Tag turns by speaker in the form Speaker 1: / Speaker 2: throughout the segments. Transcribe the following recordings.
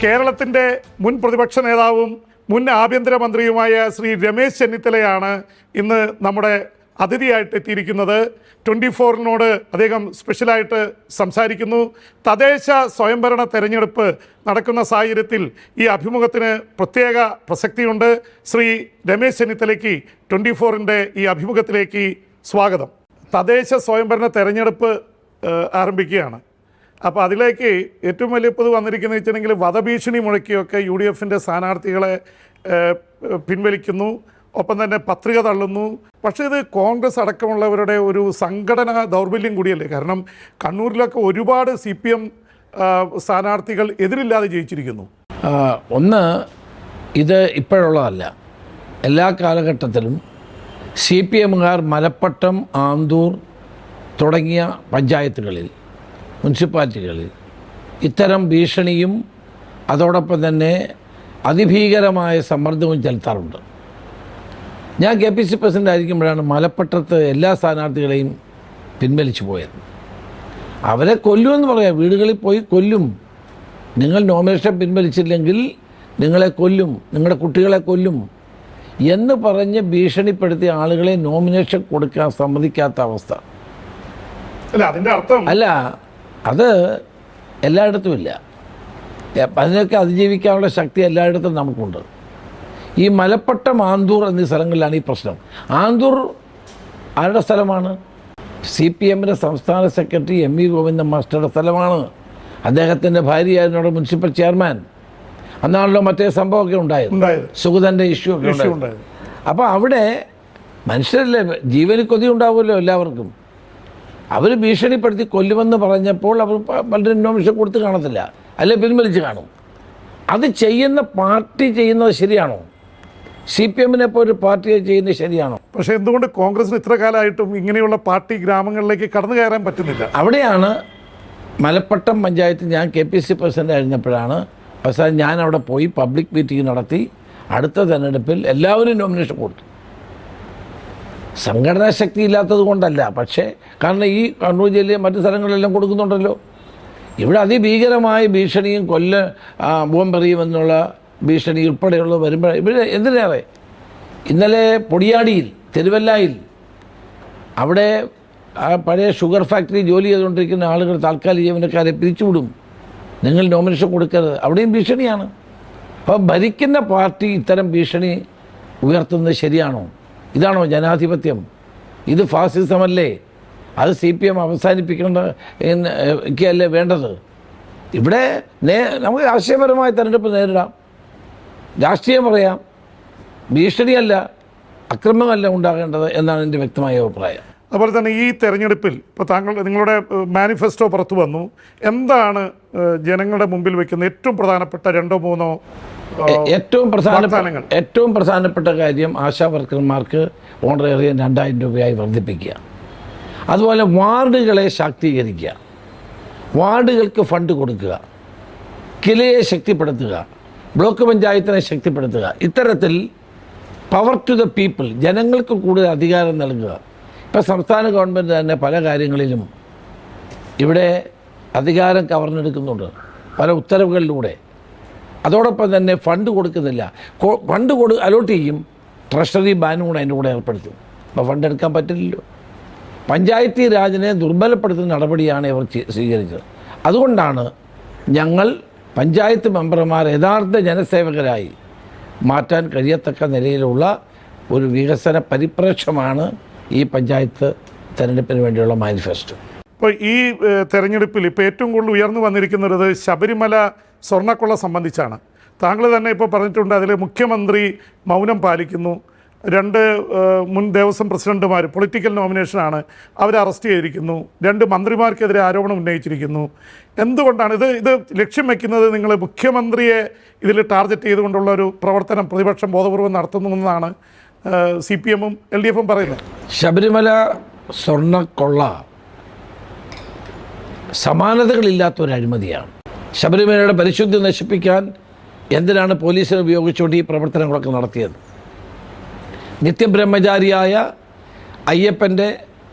Speaker 1: കേരളത്തിൻ്റെ മുൻ പ്രതിപക്ഷ നേതാവും മുൻ ആഭ്യന്തരമന്ത്രിയുമായ ശ്രീ രമേശ് ചെന്നിത്തലയാണ് ഇന്ന് നമ്മുടെ അതിഥിയായിട്ട് എത്തിയിരിക്കുന്നത്. 24-നോട് അദ്ദേഹം സ്പെഷ്യലായിട്ട് സംസാരിക്കുന്നു. തദ്ദേശ സ്വയംഭരണ തെരഞ്ഞെടുപ്പ് നടക്കുന്ന സാഹചര്യത്തിൽ ഈ അഭിമുഖത്തിന് പ്രത്യേക പ്രസക്തിയുണ്ട്. ശ്രീ രമേശ് ചെന്നിത്തലയ്ക്ക് 24-ൻ്റെ ഈ അഭിമുഖത്തിലേക്ക് സ്വാഗതം. തദ്ദേശ സ്വയംഭരണ തെരഞ്ഞെടുപ്പ് ആരംഭിക്കുകയാണ്. അപ്പോൾ അതിലേക്ക് ഏറ്റവും വലിയ പൊതു വന്നിരിക്കുന്നത് വെച്ചിട്ടുണ്ടെങ്കിൽ വധഭീഷണി മുഴക്കിയൊക്കെ UDF-ൻ്റെ സ്ഥാനാർത്ഥികളെ പിൻവലിക്കുന്നു, ഒപ്പം തന്നെ പത്രിക തള്ളുന്നു. പക്ഷേ ഇത് കോൺഗ്രസ് അടക്കമുള്ളവരുടെ ഒരു സംഘടനാ ദൗർബല്യം കൂടിയല്ലേ? കാരണം കണ്ണൂരിലൊക്കെ ഒരുപാട് CPM സ്ഥാനാർത്ഥികൾ എതിരില്ലാതെ ജയിച്ചിരിക്കുന്നു.
Speaker 2: ഒന്ന്, ഇത് ഇപ്പോഴുള്ളതല്ല. എല്ലാ കാലഘട്ടത്തിലും CPMകാർ മലപ്പട്ടം, ആന്തൂർ തുടങ്ങിയ പഞ്ചായത്തുകളിൽ, മുനിസിപ്പാലിറ്റികളിൽ ഇത്തരം ഭീഷണിയും അതോടൊപ്പം തന്നെ അതിഭീകരമായ സമ്മർദ്ദവും ചെലുത്താറുണ്ട്. ഞാൻ KPC പ്രസിഡൻ്റ് ആയിരിക്കുമ്പോഴാണ് മലപ്പട്ടത്ത് എല്ലാ സ്ഥാനാർത്ഥികളെയും പിൻവലിച്ചു പോയത്. അവരെ കൊല്ലുമെന്ന് പറയാം, വീടുകളിൽ പോയി കൊല്ലും. നിങ്ങൾ നോമിനേഷൻ പിൻവലിച്ചില്ലെങ്കിൽ നിങ്ങളെ കൊല്ലും, നിങ്ങളുടെ കുട്ടികളെ കൊല്ലും എന്ന് പറഞ്ഞ് ഭീഷണിപ്പെടുത്തിയ ആളുകളെ നോമിനേഷൻ കൊടുക്കാൻ സമ്മതിക്കാത്ത അവസ്ഥ. അല്ല, അത് എല്ലായിടത്തും ഇല്ല. അതിനൊക്കെ അതിജീവിക്കാനുള്ള ശക്തി എല്ലായിടത്തും നമുക്കുണ്ട്. ഈ മലപ്പട്ടം, ആന്തൂർ എന്നീ സ്ഥലങ്ങളിലാണ് ഈ പ്രശ്നം. ആന്തൂർ ആരുടെ സ്ഥലമാണ്? CPMൻ്റെ സംസ്ഥാന സെക്രട്ടറി MV ഗോവിന്ദൻ മാസ്റ്ററുടെ സ്ഥലമാണ്. അദ്ദേഹത്തിൻ്റെ ഭാര്യയായിരുന്നു അവിടെ മുനിസിപ്പൽ ചെയർമാൻ. അന്നാണല്ലോ മറ്റേ സംഭവമൊക്കെ ഉണ്ടായത്, സുഗതൻ്റെ ഇഷ്യൂ ഒക്കെ ഉണ്ടായത്. അപ്പോൾ അവിടെ മനുഷ്യരല്ലേ, ജീവന് കൊതി ഉണ്ടാവുമല്ലോ എല്ലാവർക്കും. അവർ ഭീഷണിപ്പെടുത്തി കൊല്ലുമെന്ന് പറഞ്ഞപ്പോൾ അവർ പലരും നോമിനേഷൻ കൊടുത്ത് കാണത്തില്ല, അല്ലെ പിൻവലിച്ച് കാണും. അത് ചെയ്യുന്ന പാർട്ടി ചെയ്യുന്നത് ശരിയാണോ? CPMനെ ഇപ്പോൾ ഒരു പാർട്ടി ചെയ്യുന്നത് ശരിയാണോ? പക്ഷേ എന്തുകൊണ്ട് കോൺഗ്രസിന് ഇത്ര കാലമായിട്ടും ഇങ്ങനെയുള്ള പാർട്ടി ഗ്രാമങ്ങളിലേക്ക് കടന്നു കയറാൻ പറ്റുന്നില്ല? അവിടെയാണ് മലപ്പട്ടം പഞ്ചായത്ത് ഞാൻ KPC പ്രസിഡൻ്റ് ആയിരുന്നപ്പോഴാണ് അവസാനം ഞാൻ അവിടെ പോയി പബ്ലിക് മീറ്റിംഗ് നടത്തി. അടുത്ത തെരഞ്ഞെടുപ്പിൽ എല്ലാവരും നോമിനേഷൻ കൊടുത്തു. സംഘടനാ ശക്തി ഇല്ലാത്തത് കൊണ്ടല്ല, പക്ഷേ കാരണം ഈ കണ്ണൂർ ജില്ലയിൽ മറ്റു സ്ഥലങ്ങളിലെല്ലാം കൊടുക്കുന്നുണ്ടല്ലോ. ഇവിടെ അതിഭീകരമായ ഭീഷണിയും ബോംബെറിയുമെന്നുള്ള ഭീഷണി ഉൾപ്പെടെയുള്ള വരുമ്പോൾ ഇവിടെ എന്തിനേറെ ഇന്നലെ പൊടിയാടിയിൽ, തിരുവല്ലായിൽ അവിടെ ആ പഴയ ഷുഗർ ഫാക്ടറി ജോലി ചെയ്തുകൊണ്ടിരിക്കുന്ന ആളുകൾ താൽക്കാലിക ജീവനക്കാരെ പിരിച്ചുവിടും, നിങ്ങൾ നോമിനേഷൻ കൊടുക്കരുത്. അവിടെയും ഭീഷണിയാണ്. അപ്പോൾ ഭരിക്കുന്ന പാർട്ടി ഇത്തരം ഭീഷണി ഉയർത്തുന്നത് ശരിയാണോ? ഇതാണോ ജനാധിപത്യം? ഇത് ഫാസിസമല്ലേ? അത് CPM അവസാനിപ്പിക്കേണ്ട ഒക്കെയല്ലേ വേണ്ടത്? ഇവിടെ നമുക്ക് രാഷ്ട്രീയപരമായ തെരഞ്ഞെടുപ്പ് നേരിടാം, രാഷ്ട്രീയം പറയാം, ഭീഷണിയല്ല, അക്രമമല്ല ഉണ്ടാകേണ്ടത് എന്നാണ് എൻ്റെ വ്യക്തമായ അഭിപ്രായം.
Speaker 1: അതുപോലെ തന്നെ ഈ തെരഞ്ഞെടുപ്പിൽ ഇപ്പോൾ നിങ്ങളുടെ മാനിഫെസ്റ്റോ പുറത്തു വന്നു. എന്താണ് ജനങ്ങളുടെ മുമ്പിൽ വയ്ക്കുന്ന ഏറ്റവും പ്രധാനപ്പെട്ട 2-3
Speaker 2: ഏറ്റവും പ്രധാനപ്പെട്ട കാര്യം ആശാ വർക്കർമാർക്ക് ഓണറേറിയം 2000 രൂപയായി വർദ്ധിപ്പിക്കുക. അതുപോലെ വാർഡുകളെ ശാക്തീകരിക്കുക, വാർഡുകൾക്ക് ഫണ്ട് കൊടുക്കുക, കിലയെ ശക്തിപ്പെടുത്തുക, ബ്ലോക്ക് പഞ്ചായത്തിനെ ശക്തിപ്പെടുത്തുക. ഇത്തരത്തിൽ പവർ ടു ദ പീപ്പിൾ, ജനങ്ങൾക്ക് കൂടുതൽ അധികാരം നൽകുക. ഇപ്പോൾ സംസ്ഥാന ഗവൺമെൻറ് തന്നെ പല കാര്യങ്ങളിലും ഇവിടെ അധികാരം കവർന്നെടുക്കുന്നുണ്ട് പല ഉത്തരവുകളിലൂടെ. അതോടൊപ്പം തന്നെ ഫണ്ട് കൊടുക്കുന്നില്ല. ഫണ്ട് അലോട്ട് ചെയ്യും, ട്രഷറി ബാനും കൂടെ അതിൻ്റെ കൂടെ ഏർപ്പെടുത്തും. അപ്പോൾ ഫണ്ട് എടുക്കാൻ പറ്റില്ലല്ലോ. പഞ്ചായത്തി രാജിനെ ദുർബലപ്പെടുത്തുന്ന നടപടിയാണ് ഇവർ സ്വീകരിച്ചത്. അതുകൊണ്ടാണ് ഞങ്ങൾ പഞ്ചായത്ത് മെമ്പർമാർ യഥാർത്ഥ ജനസേവകരായി മാറ്റാൻ കഴിയത്തക്ക നിലയിലുള്ള ഒരു വികസന പരിപ്രേക്ഷ്യമാണ് ഈ പഞ്ചായത്ത് തെരഞ്ഞെടുപ്പിന് വേണ്ടിയുള്ള മാനിഫെസ്റ്റോ.
Speaker 1: ഇപ്പോൾ ഈ തെരഞ്ഞെടുപ്പിൽ ഇപ്പോൾ ഏറ്റവും കൂടുതൽ ഉയർന്നു വന്നിരിക്കുന്നത് ശബരിമല സ്വർണ്ണക്കൊള്ള സംബന്ധിച്ചാണ്. താങ്കൾ തന്നെ ഇപ്പോൾ പറഞ്ഞിട്ടുണ്ട്, അതിൽ മുഖ്യമന്ത്രി മൗനം പാലിക്കുന്നു. 2 മുൻ ദേവസ്വം പ്രസിഡന്റുമാർ പൊളിറ്റിക്കൽ നോമിനേഷനാണ്, അവരെ അറസ്റ്റ് ചെയ്തിരിക്കുന്നു. 2 മന്ത്രിമാർക്കെതിരെ ആരോപണം ഉന്നയിച്ചിരിക്കുന്നു. എന്തുകൊണ്ടാണ് ഇത് ലക്ഷ്യം വയ്ക്കുന്നത്? നിങ്ങൾ മുഖ്യമന്ത്രിയെ ഇതിൽ ടാർഗറ്റ് ചെയ്തുകൊണ്ടുള്ള ഒരു പ്രവർത്തനം പ്രതിപക്ഷം ബോധപൂർവം നടത്തുന്നുവെന്നാണ് CPM-ഉം LDF-ഉം പറയുന്നത്.
Speaker 2: ശബരിമല സ്വർണ്ണക്കൊള്ള സമാനതകളില്ലാത്തൊരു അഴിമതിയാണ്. ശബരിമലയുടെ പരിശുദ്ധി നശിപ്പിക്കാൻ എന്തിനാണ് പോലീസിനെ ഉപയോഗിച്ചുകൊണ്ട് ഈ പ്രവർത്തനങ്ങളൊക്കെ നടത്തിയത്? നിത്യബ്രഹ്മചാരിയായ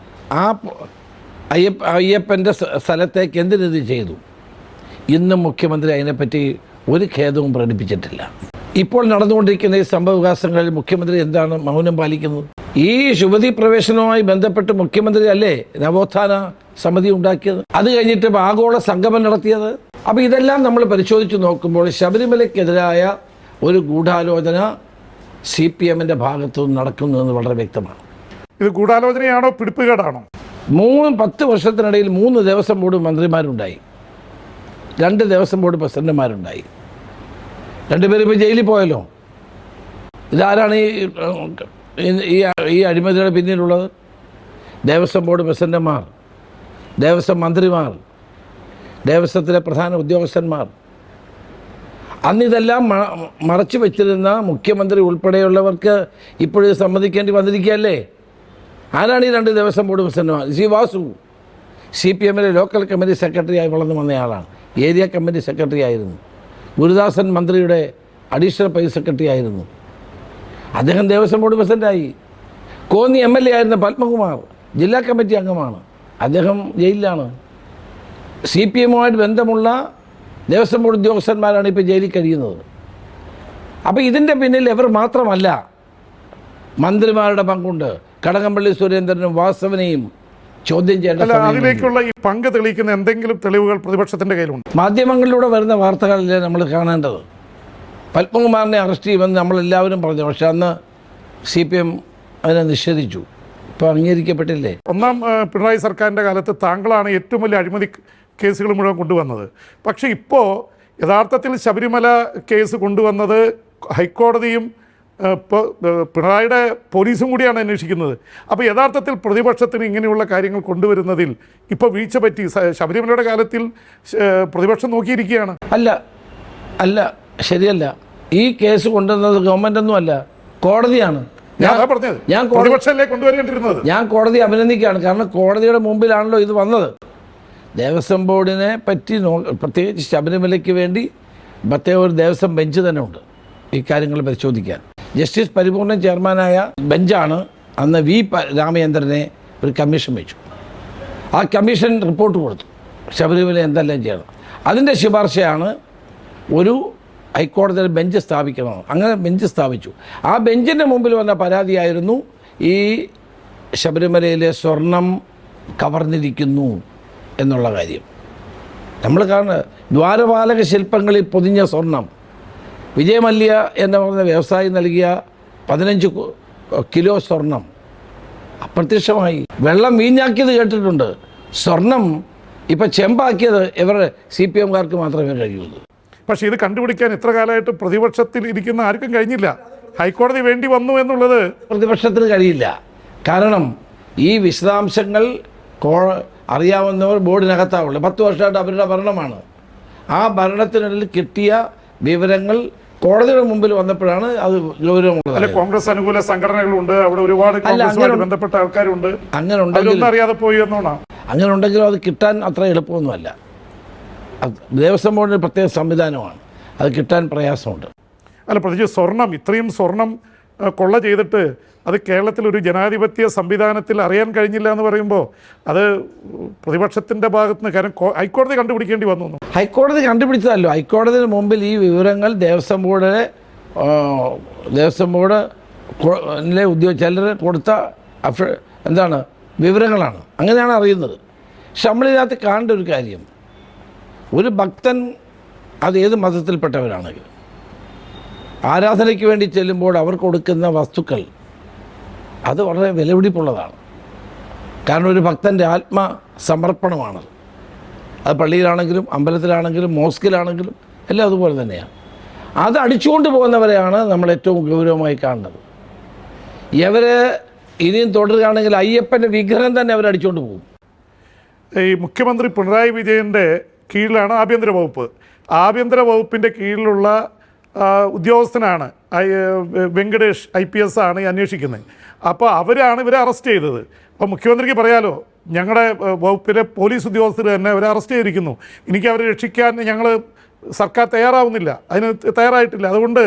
Speaker 2: അയ്യപ്പൻ്റെ സ്ഥലത്തേക്ക് എന്തിനിത് ചെയ്തു? ഇന്നും മുഖ്യമന്ത്രി അതിനെപ്പറ്റി ഒരു ഖേദവും പ്രകടിപ്പിച്ചിട്ടില്ല. ഇപ്പോൾ നടന്നുകൊണ്ടിരിക്കുന്ന ഈ സംഭവവികാസങ്ങളിൽ മുഖ്യമന്ത്രി എന്താണ് മൗനം പാലിക്കുന്നത്? ഈ ശുഭതി പ്രവേശനവുമായി ബന്ധപ്പെട്ട് മുഖ്യമന്ത്രി അല്ലേ നവോത്ഥാന സമിതി ഉണ്ടാക്കിയത്? അത് കഴിഞ്ഞിട്ട് ആഗോള സംഗമം നടത്തിയത്. അപ്പോൾ ഇതെല്ലാം നമ്മൾ പരിശോധിച്ച് നോക്കുമ്പോൾ ശബരിമലയ്ക്കെതിരായ ഒരു ഗൂഢാലോചന CPM-ന്റെ ഭാഗത്തുനിന്ന് നടക്കുന്നു എന്ന് വളരെ വ്യക്തമാണ്.
Speaker 1: ഇത് ഗൂഢാലോചനയാണോ പിടിപ്പുകേടാണോ?
Speaker 2: 10 വർഷത്തിനിടയിൽ 3 ദേവസ്വം ബോർഡ് മന്ത്രിമാരുണ്ടായി, 2 ദേവസ്വം ബോർഡ് പ്രസിഡന്റുമാരുണ്ടായി. 2 പേരും ഇപ്പോൾ ജയിലിൽ പോയല്ലോ. ഇതാരാണ് ഈ അഴിമതിയുടെ പിന്നിലുള്ളത്? ദേവസ്വം ബോർഡ് പ്രസിഡന്റുമാർ, ദേവസ്വം മന്ത്രിമാർ, ദേവസ്വത്തിലെ പ്രധാന ഉദ്യോഗസ്ഥന്മാർ. അന്നിതെല്ലാം മറച്ചു വെച്ചിരുന്ന മുഖ്യമന്ത്രി ഉൾപ്പെടെയുള്ളവർക്ക് ഇപ്പോഴും സമ്മതിക്കേണ്ടി വന്നിരിക്കുകയല്ലേ? ആരാണ് ഈ 2 ദേവസ്വം ബോർഡ് പ്രസിഡന്റുമാർ? സി വാസു CPM-ലെ ലോക്കൽ കമ്മിറ്റി സെക്രട്ടറിയായി വളർന്നു വന്നയാളാണ്. ഏരിയ കമ്മിറ്റി സെക്രട്ടറി ആയിരുന്നു. ഗുരുദാസൻ മന്ത്രിയുടെ അഡീഷണൽ പ്രൈസ് സെക്രട്ടറി ആയിരുന്നു. അദ്ദേഹം ദേവസ്വം ബോർഡ് പ്രസിഡന്റായി. കോന്നി MLA ആയിരുന്ന പത്മകുമാർ ജില്ലാ കമ്മിറ്റി അംഗമാണ്. അദ്ദേഹം ജയിലിലാണ്. CPM-ഉമായിട്ട് ബന്ധമുള്ള ദേവസ്വം ബോർഡ് ഉദ്യോഗസ്ഥന്മാരാണ് ഇപ്പോൾ ജയിലിൽ കഴിയുന്നത്. അപ്പോൾ ഇതിൻ്റെ പിന്നിൽ ഇവർ മാത്രമല്ല, മന്ത്രിമാരുടെ പങ്കുണ്ട്. കടകംപള്ളി സുരേന്ദ്രനും വാസവനെയും ചോദ്യം ചെയ്യേണ്ട.
Speaker 1: അതിലേക്കുള്ള ഈ പങ്ക് തെളിയിക്കുന്ന എന്തെങ്കിലും തെളിവുകൾ പ്രതിപക്ഷത്തിന്റെ കയ്യിലുണ്ട്?
Speaker 2: മാധ്യമങ്ങളിലൂടെ വരുന്ന വാർത്തകളല്ലേ നമ്മൾ കാണേണ്ടത്. പത്മകുമാറിനെ അറസ്റ്റ് ചെയ്യുമെന്ന് നമ്മളെല്ലാവരും പറഞ്ഞു. പക്ഷെ അന്ന് CPM അതിനെ നിഷേധിച്ചു. ഇപ്പോൾ അംഗീകരിക്കപ്പെട്ടില്ലേ?
Speaker 1: ഒന്നാം പിണറായി സർക്കാരിൻ്റെ കാലത്ത് താങ്കളാണ് ഏറ്റവും വലിയ അഴിമതി കേസുകൾ മുഴുവൻ കൊണ്ടുവന്നത്. പക്ഷേ ഇപ്പോൾ യഥാർത്ഥത്തിൽ ശബരിമല കേസ് കൊണ്ടുവന്നത് ഹൈക്കോടതിയും ഇപ്പോൾ പിണറായിയുടെ പോലീസും കൂടിയാണ് അന്വേഷിക്കുന്നത്. അപ്പോൾ യഥാർത്ഥത്തിൽ പ്രതിപക്ഷത്തിന് ഇങ്ങനെയുള്ള കാര്യങ്ങൾ കൊണ്ടുവരുന്നതിൽ ഇപ്പോൾ വീഴ്ച പറ്റി. ശബരിമലയുടെ കാര്യത്തിൽ പ്രതിപക്ഷം നോക്കിയിരിക്കുകയാണ്.
Speaker 2: അല്ല ശരിയല്ല. ഈ കേസ് കൊണ്ടുവന്നത് ഗവൺമെൻറ്റൊന്നും അല്ല, കോടതിയാണ്. ഞാൻ
Speaker 1: പ്രതിപക്ഷമല്ലേ കൊണ്ടുവരേണ്ടിരുന്നത്?
Speaker 2: ഞാൻ കോടതിയെ അഭിനന്ദിക്കുകയാണ്. കാരണം കോടതിയുടെ മുമ്പിലാണല്ലോ ഇത് വന്നത്. ദേവസ്വം ബോർഡിനെ പറ്റി പ്രത്യേകിച്ച് ശബരിമലയ്ക്ക് വേണ്ടി പ്രത്യേക ഒരു ദേവസ്വം ബെഞ്ച് തന്നെ ഉണ്ട് ഈ കാര്യങ്ങൾ പരിശോധിക്കാൻ. ജസ്റ്റിസ് പരിപൂർണൻ ചെയർമാനായ ബെഞ്ചാണ് അന്ന് രാമചന്ദ്രനെ ഒരു കമ്മീഷൻ വെച്ചു. ആ കമ്മീഷൻ റിപ്പോർട്ട് കൊടുത്തു ശബരിമല എന്തെല്ലാം ചെയ്യണം. അതിൻ്റെ ശുപാർശയാണ് ഒരു ഹൈക്കോടതിയിൽ ബെഞ്ച് സ്ഥാപിക്കണം. അങ്ങനെ ബെഞ്ച് സ്ഥാപിച്ചു. ആ ബെഞ്ചിൻ്റെ മുമ്പിൽ വന്ന പരാതിയായിരുന്നു ഈ ശബരിമലയിലെ സ്വർണം കവർന്നിരിക്കുന്നു എന്നുള്ള കാര്യം. നമ്മൾ കാണുന്നത് ദ്വാരപാലക ശില്പങ്ങളിൽ പൊതിഞ്ഞ സ്വർണം. വിജയമല്യ എന്ന് പറഞ്ഞ വ്യവസായി നൽകിയ 15 കിലോ സ്വർണം അപ്രത്യക്ഷമായി. വെള്ളം വീഞ്ഞാക്കിയത് കേട്ടിട്ടുണ്ട്. സ്വർണം ഇപ്പം ചെമ്പാക്കിയത് ഇവരുടെ CPM-കാർക്ക് മാത്രമേ കഴിയുള്ളൂ.
Speaker 1: പക്ഷേ ഇത് കണ്ടുപിടിക്കാൻ ഇത്ര കാലമായിട്ട് പ്രതിപക്ഷത്തിൽ ഇരിക്കുന്ന ആർക്കും കഴിഞ്ഞില്ല. ഹൈക്കോടതി വേണ്ടി വന്നു എന്നുള്ളത്
Speaker 2: പ്രതിപക്ഷത്തിന് കഴിയില്ല. കാരണം ഈ വിശദാംശങ്ങൾ അറിയാവുന്നവർ ബോർഡിനകത്താവുള്ളൂ. 10 വർഷമായിട്ട് അവരുടെ ഭരണമാണ്. ആ ഭരണത്തിനുള്ളിൽ കിട്ടിയ വിവരങ്ങൾ കോടതിയുടെ മുമ്പിൽ വന്നപ്പോഴാണ് അത് ഗൗരവമുള്ളത്.
Speaker 1: കോൺഗ്രസ് അനുകൂല സംഘടനകളുണ്ട്, അവിടെ ഒരുപാട് കോൺഗ്രസുമായിട്ട് ബന്ധപ്പെട്ട ആൾക്കാരുണ്ട്.
Speaker 2: അങ്ങനെ ഉണ്ടെങ്കിലും
Speaker 1: അറിയാതെ പോയി എന്നോണാ.
Speaker 2: അങ്ങനെ ഉണ്ടെങ്കിലും അത് കിട്ടാൻ അത്ര എളുപ്പമൊന്നുമല്ല. ദേവസ്വം ബോർഡിന് പ്രത്യേക സംവിധാനമാണ്, അത് കിട്ടാൻ പ്രയാസമുണ്ട്.
Speaker 1: പ്രത്യേകിച്ച് സ്വർണം, ഇത്രയും സ്വർണം കൊള്ള ചെയ്തിട്ട് അത് കേരളത്തിലൊരു ജനാധിപത്യ സംവിധാനത്തിൽ അറിയാൻ കഴിഞ്ഞില്ല എന്ന് പറയുമ്പോൾ അത് പ്രതിപക്ഷത്തിൻ്റെ ഭാഗത്ത് നിന്ന്, കാരണം ഹൈക്കോടതി കണ്ടുപിടിക്കേണ്ടി വന്നു.
Speaker 2: ഹൈക്കോടതി കണ്ടുപിടിച്ചതല്ലോ. ഹൈക്കോടതിന് മുമ്പിൽ ഈ വിവരങ്ങൾ ദേവസ്വം ബോർഡിലെ ചിലർ കൊടുത്ത വിവരങ്ങളാണ്. അങ്ങനെയാണ് അറിയുന്നത്. പക്ഷെ നമ്മളിതിനകത്ത് കാണേണ്ട ഒരു കാര്യം, ഒരു ഭക്തൻ അത് ഏത് മതത്തിൽപ്പെട്ടവരാണെങ്കിലും ആരാധനയ്ക്ക് വേണ്ടി ചെല്ലുമ്പോൾ അവർ കൊടുക്കുന്ന വസ്തുക്കൾ അത് വളരെ വിലപിടിപ്പുള്ളതാണ്. കാരണം ഒരു ഭക്തൻ്റെ ആത്മസമർപ്പണമാണത്. അത് പള്ളിയിലാണെങ്കിലും അമ്പലത്തിലാണെങ്കിലും മോസ്കിലാണെങ്കിലും എല്ലാം അതുപോലെ തന്നെയാണ്. അത് അടിച്ചുകൊണ്ട് പോകുന്നവരെയാണ് നമ്മൾ ഏറ്റവും ഗൗരവമായി കാണുന്നത്. ഇവരെ ഇനിയും തുടരുകയാണെങ്കിൽ അയ്യപ്പൻ്റെ വിഗ്രഹം തന്നെ അവരടിച്ചുകൊണ്ട് പോകും.
Speaker 1: ഈ മുഖ്യമന്ത്രി പിണറായി വിജയൻ്റെ കീഴിലാണ് ആഭ്യന്തര വകുപ്പ്. ആഭ്യന്തര വകുപ്പിൻ്റെ കീഴിലുള്ള ഉദ്യോഗസ്ഥനാണ് വെങ്കടേഷ് IPS ആണ് ഈ അന്വേഷിക്കുന്നത്. അപ്പോൾ അവരാണ് ഇവരെ അറസ്റ്റ് ചെയ്തത്. അപ്പോൾ മുഖ്യമന്ത്രിക്ക് പറയാലോ, ഞങ്ങളുടെ വകുപ്പിലെ പോലീസ് ഉദ്യോഗസ്ഥർ തന്നെ അവരെ അറസ്റ്റ് ചെയ്തിരിക്കുന്നു, എനിക്ക് അവരെ രക്ഷിക്കാൻ ഞങ്ങൾ സർക്കാർ തയ്യാറാവുന്നില്ല, അതിന് തയ്യാറായിട്ടില്ല. അതുകൊണ്ട്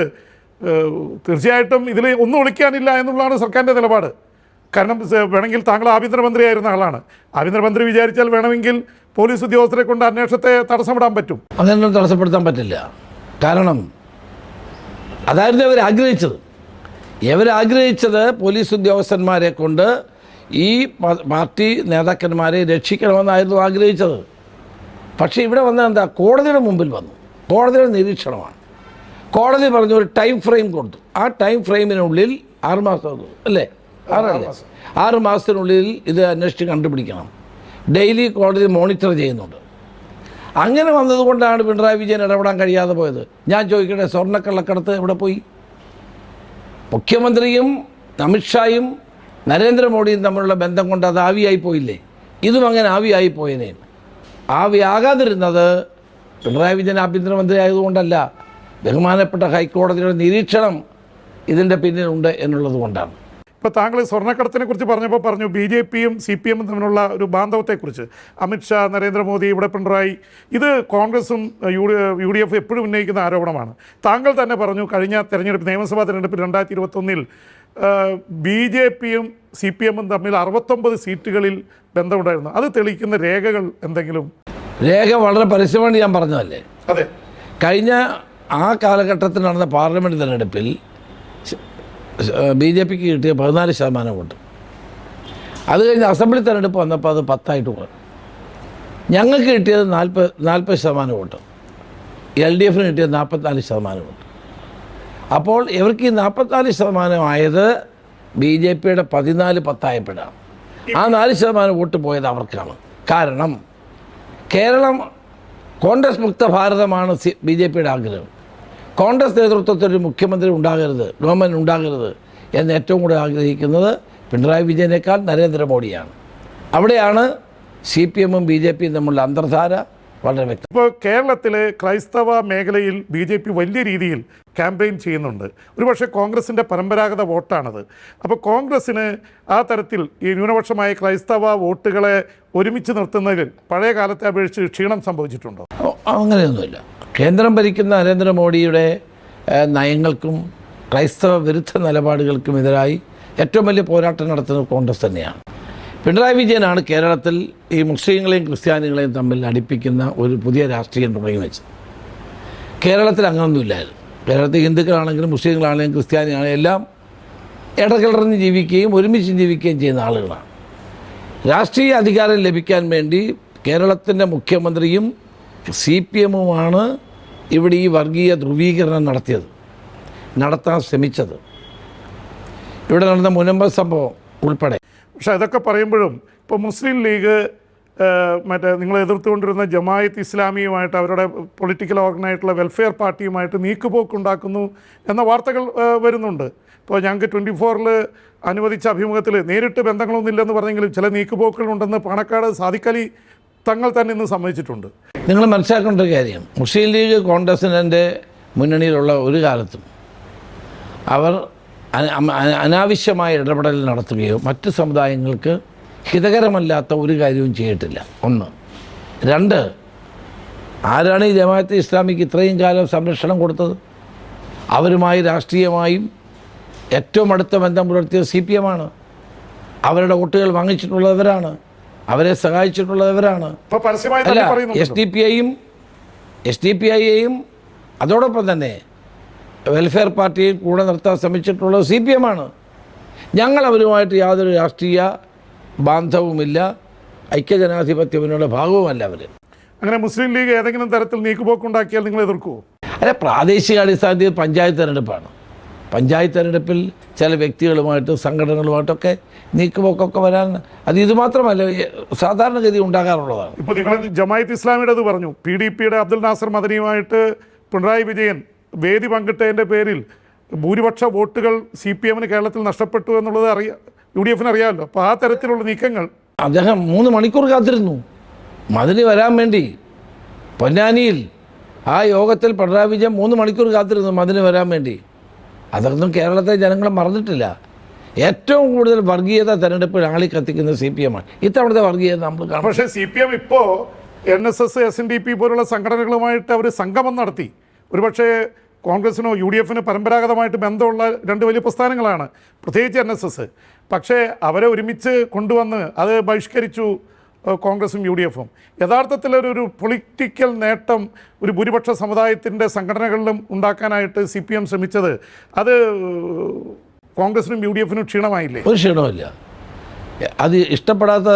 Speaker 1: തീർച്ചയായിട്ടും ഇതിൽ ഒന്നും ഒളിക്കാനില്ല എന്നുള്ളതാണ് സർക്കാരിൻ്റെ നിലപാട്. കാരണം വേണമെങ്കിൽ താങ്കൾ ആഭ്യന്തരമന്ത്രിയായിരുന്ന ആളാണ്. ആഭ്യന്തരമന്ത്രി വിചാരിച്ചാൽ വേണമെങ്കിൽ പോലീസ് ഉദ്യോഗസ്ഥരെ കൊണ്ട് അന്വേഷണത്തെ തടസ്സപ്പെടാൻ പറ്റും.
Speaker 2: അങ്ങനെയൊന്നും തടസ്സപ്പെടുത്താൻ പറ്റില്ല. കാരണം അതായിരുന്നു ഇവരാഗ്രഹിച്ചത് പോലീസ് ഉദ്യോഗസ്ഥന്മാരെ കൊണ്ട് ഈ പാർട്ടി നേതാക്കന്മാരെ രക്ഷിക്കണമെന്നായിരുന്നു ആഗ്രഹിച്ചത്. പക്ഷേ ഇവിടെ വന്നത് എന്താ, കോടതിയുടെ മുമ്പിൽ വന്നു, കോടതിയുടെ നിരീക്ഷണമാണ്. കോടതി പറഞ്ഞു ഒരു ടൈം ഫ്രെയിം കൊടുത്തു. ആ ടൈം ഫ്രെയിമിനുള്ളിൽ 6 മാസം അല്ലേ, 6 മാസത്തിനുള്ളിൽ ഇത് അന്വേഷിച്ച് കണ്ടുപിടിക്കണം. ഡെയിലി കോടതി മോണിറ്റർ ചെയ്യുന്നുണ്ട്. അങ്ങനെ വന്നതുകൊണ്ടാണ് പിണറായി വിജയൻ ഇടപെടാൻ കഴിയാതെ പോയത്. ഞാൻ ചോദിക്കട്ടെ, സ്വർണ്ണക്കള്ളക്കടത്ത് എവിടെ പോയി? മുഖ്യമന്ത്രിയും അമിത്ഷായും നരേന്ദ്രമോദിയും തമ്മിലുള്ള ബന്ധം കൊണ്ട് അത് ആവിയായി പോയില്ലേ? ഇതും അങ്ങനെ ആവിയായി പോയതിനെ. ആവിയാകാതിരുന്നത് പിണറായി വിജയൻ ആഭ്യന്തരമന്ത്രി ആയതുകൊണ്ടല്ല, ബഹുമാനപ്പെട്ട ഹൈക്കോടതിയുടെ നിരീക്ഷണം ഇതിൻ്റെ പിന്നിലുണ്ട് എന്നുള്ളത് കൊണ്ടാണ്.
Speaker 1: ഇപ്പോൾ താങ്കൾ സ്വർണ്ണക്കടത്തിനെ കുറിച്ച് പറഞ്ഞപ്പോൾ പറഞ്ഞു BJPയും CPM തമ്മിലുള്ള ഒരു ബാന്ധവത്തെക്കുറിച്ച്. അമിത്ഷാ, നരേന്ദ്രമോദി, ഇവിടെ പിണറായി, ഇത് കോൺഗ്രസും UDF എപ്പോഴും ഉന്നയിക്കുന്ന ആരോപണമാണ്. താങ്കൾ തന്നെ പറഞ്ഞു കഴിഞ്ഞ തെരഞ്ഞെടുപ്പ്, നിയമസഭാ തെരഞ്ഞെടുപ്പിൽ 2021 BJPയും CPMും തമ്മിൽ 69 സീറ്റുകളിൽ ബന്ധമുണ്ടായിരുന്നു. അത് തെളിയിക്കുന്ന രേഖകൾ എന്തെങ്കിലും?
Speaker 2: രേഖ വളരെ പരസ്യമാണ്, ഞാൻ പറഞ്ഞതല്ലേ.
Speaker 1: അതെ,
Speaker 2: കഴിഞ്ഞ ആ കാലഘട്ടത്തിൽ നടന്ന പാർലമെൻറ്റ് തെരഞ്ഞെടുപ്പിൽ BJPക്ക് കിട്ടിയ 14% വോട്ട്. അത് കഴിഞ്ഞ് അസംബ്ലി തെരഞ്ഞെടുപ്പ് വന്നപ്പോൾ അത് 10 പോയി. ഞങ്ങൾക്ക് കിട്ടിയത് 40% വോട്ട്, LDFന് കിട്ടിയത് 44% വോട്ട്. അപ്പോൾ ഇവർക്ക് ഈ 44% ആയത് BJPയുടെ 14-10 ആയപ്പോഴാണ്. ആ 4% വോട്ട് പോയത് അവർക്കാണ്. കാരണം കേരളം കോൺഗ്രസ് മുക്ത ഭാരതമാണ് BJPയുടെ ആഗ്രഹം. കോൺഗ്രസ് നേതൃത്വത്തിൽ ഒരു മുഖ്യമന്ത്രി ഉണ്ടാകരുത്, ഗവൺമെൻറ് ഉണ്ടാകരുത് എന്ന് ഏറ്റവും കൂടുതൽ ആഗ്രഹിക്കുന്നത് പിണറായി വിജയനേക്കാൾ നരേന്ദ്രമോദിയാണ്. അവിടെയാണ് CPMും BJPയും തമ്മിലുള്ള അന്തർധാര വളരെ വ്യക്തം.
Speaker 1: ഇപ്പോൾ കേരളത്തിലെ ക്രൈസ്തവ മേഖലയിൽ BJP വലിയ രീതിയിൽ ക്യാമ്പയിൻ ചെയ്യുന്നുണ്ട്. ഒരുപക്ഷെ കോൺഗ്രസിൻ്റെ പരമ്പരാഗത വോട്ടാണത്. അപ്പോൾ കോൺഗ്രസ്സിന് ആ തരത്തിൽ ഈ ന്യൂനപക്ഷമായ ക്രൈസ്തവ വോട്ടുകളെ ഒരുമിച്ച് നിർത്തുന്നതിൽ പഴയ കാലത്തെ അപേക്ഷിച്ച് ക്ഷീണം സംഭവിച്ചിട്ടുണ്ടോ?
Speaker 2: അങ്ങനെയൊന്നുമില്ല. കേന്ദ്രം ഭരിക്കുന്ന നരേന്ദ്രമോദിയുടെ നയങ്ങൾക്കും ക്രൈസ്തവ വിരുദ്ധ നിലപാടുകൾക്കും എതിരായി ഏറ്റവും വലിയ പോരാട്ടം നടത്തുന്നത് കോൺഗ്രസ് തന്നെയാണ്. പിണറായി വിജയനാണ് കേരളത്തിൽ ഈ മുസ്ലിങ്ങളെയും ക്രിസ്ത്യാനികളെയും തമ്മിൽ അടുപ്പിക്കുന്ന ഒരു പുതിയ രാഷ്ട്രീയം തുടങ്ങി വെച്ചത്. കേരളത്തിൽ അങ്ങനൊന്നുമില്ലായിരുന്നു. കേരളത്തിൽ ഹിന്ദുക്കളാണെങ്കിലും മുസ്ലിങ്ങളാണെങ്കിലും ക്രിസ്ത്യാനിയാണെങ്കിലും എല്ലാം ഇടകലർന്ന് ജീവിക്കുകയും ഒരുമിച്ച് ജീവിക്കുകയും ചെയ്യുന്ന ആളുകളാണ്. രാഷ്ട്രീയ അധികാരം ലഭിക്കാൻ വേണ്ടി കേരളത്തിൻ്റെ മുഖ്യമന്ത്രിയും CPMുമാണ് ഇവിടെ ഈ വർഗീയ ധ്രുവീകരണം നടത്താൻ ശ്രമിച്ചത്. ഇവിടെ നടന്ന മുനമ്പ സംഭവം ഉൾപ്പെടെ.
Speaker 1: പക്ഷെ അതൊക്കെ പറയുമ്പോഴും ഇപ്പോൾ മുസ്ലിം ലീഗ് മറ്റേ നിങ്ങൾ എതിർത്തുകൊണ്ടിരുന്ന ജമായത്ത് ഇസ്ലാമിയുമായിട്ട്, അവരുടെ പൊളിറ്റിക്കൽ ഓർഗനായിട്ടുള്ള വെൽഫെയർ പാർട്ടിയുമായിട്ട് നീക്കുപോക്കുണ്ടാക്കുന്നു എന്ന വാർത്തകൾ വരുന്നുണ്ട്. ഇപ്പോൾ ഞങ്ങൾക്ക് 24-ൽ അനുവദിച്ച അഭിമുഖത്തിൽ നേരിട്ട് ബന്ധങ്ങളൊന്നുമില്ലെന്ന് പറഞ്ഞെങ്കിലും ചില നീക്കുപോക്കുകളുണ്ടെന്ന് പാണക്കാട് സാദിഖ് അലി തങ്ങൾ തന്നെ ഇന്ന് സമ്മതിച്ചിട്ടുണ്ട്.
Speaker 2: നിങ്ങൾ മനസ്സിലാക്കേണ്ട ഒരു കാര്യം, മുസ്ലിം ലീഗ് കോൺഗ്രസിൻ്റെ മുന്നണിയിലുള്ള ഒരു കാലത്തും അവർ അനാവശ്യമായ ഇടപെടൽ നടത്തുകയോ മറ്റ് സമുദായങ്ങൾക്ക് ഹിതകരമല്ലാത്ത ഒരു കാര്യവും ചെയ്തിട്ടില്ല. 1. 2, ആരാണ് ഈ ജമാഅത്തെ ഇസ്ലാമിക്ക് ഇത്രയും കാലം സംരക്ഷണം കൊടുത്തത്? അവരുമായി രാഷ്ട്രീയമായും ഏറ്റവും അടുത്ത ബന്ധം പുലർത്തിയത് CPMാണ്. അവരുടെ വോട്ടുകൾ വാങ്ങിച്ചിട്ടുള്ളവരാണ്, അവരെ സഹായിച്ചിട്ടുള്ളവരാണ്. അല്ല, SDPIയെയും അതോടൊപ്പം തന്നെ വെൽഫെയർ പാർട്ടിയെയും കൂടെ നിർത്താൻ ശ്രമിച്ചിട്ടുള്ളത് CPMാണ്. ഞങ്ങൾ അവരുമായിട്ട് യാതൊരു രാഷ്ട്രീയ ബാന്ധവുമില്ല, ഐക്യജനാധിപത്യത്തിനുള്ള ഭാഗവുമല്ല അവർ.
Speaker 1: അങ്ങനെ മുസ്ലിം ലീഗ് ഏതെങ്കിലും തരത്തിൽ നീക്കുപോക്കുണ്ടാക്കിയാൽ നിങ്ങൾ എതിർക്കുമോ?
Speaker 2: അല്ല, പ്രാദേശിക അടിസ്ഥാനത്തിൽ പഞ്ചായത്ത് തെരഞ്ഞെടുപ്പാണ്. പഞ്ചായത്ത് തെരഞ്ഞെടുപ്പിൽ ചില വ്യക്തികളുമായിട്ടും സംഘടനകളുമായിട്ടൊക്കെ നീക്കുപോക്കൊക്കെ വരാൻ, അത് ഇത് മാത്രമല്ല സാധാരണഗതി ഉണ്ടാകാറുള്ളതാണ്.
Speaker 1: ഇപ്പോൾ നിങ്ങൾ ജമായത്ത് ഇസ്ലാമിയുടേത് പറഞ്ഞു. PDPയുടെ അബ്ദുൽ നാസർ മദനിയുമായിട്ട് പിണറായി വിജയൻ വേദി പങ്കിട്ടതിൻ്റെ പേരിൽ ഭൂരിപക്ഷ വോട്ടുകൾ CPMന് കേരളത്തിൽ നഷ്ടപ്പെട്ടു എന്നുള്ളത് UDFന് അറിയാമല്ലോ. അപ്പോൾ ആ തരത്തിലുള്ള നീക്കങ്ങൾ
Speaker 2: അദ്ദേഹം 3 മണിക്കൂർ കാത്തിരുന്നു മദനി വരാൻ വേണ്ടി. പൊന്നാനിയിൽ ആ യോഗത്തിൽ പിണറായി വിജയൻ 3 മണിക്കൂർ കാത്തിരുന്നു മദനി വരാൻ വേണ്ടി. അതൊന്നും കേരളത്തെ ജനങ്ങൾ മറന്നിട്ടില്ല. ഏറ്റവും കൂടുതൽ വർഗീയത തെരഞ്ഞെടുപ്പ് ആളി കത്തിക്കുന്ന CPMാണ്. ഇത്തവണത്തെ വർഗീയത നമ്മൾ കാണും.
Speaker 1: പക്ഷേ CPM ഇപ്പോൾ NSS, SNDP പോലുള്ള സംഘടനകളുമായിട്ട് അവർ സംഗമം നടത്തി. ഒരുപക്ഷേ കോൺഗ്രസിനോ UDFനോ പരമ്പരാഗതമായിട്ട് ബന്ധമുള്ള 2 വലിയ പ്രസ്ഥാനങ്ങളാണ്, പ്രത്യേകിച്ച് NSS. പക്ഷേ അവരെ ഒരുമിച്ച് കൊണ്ടുവന്ന് അത് ബഹിഷ്കരിച്ചു, കോൺഗ്രസും യു ഡി എഫും. യഥാർത്ഥത്തിലൊരു പൊളിറ്റിക്കൽ നേട്ടം ഒരു ഭൂരിപക്ഷ സമുദായത്തിൻ്റെ സംഘടനകളിലും ഉണ്ടാക്കാനായിട്ട് CPM ശ്രമിച്ചത് അത് കോൺഗ്രസിനും യു ഡി എഫിനും ക്ഷീണമായില്ലേ?
Speaker 2: ഒരു ക്ഷീണമില്ല. അത് ഇഷ്ടപ്പെടാത്ത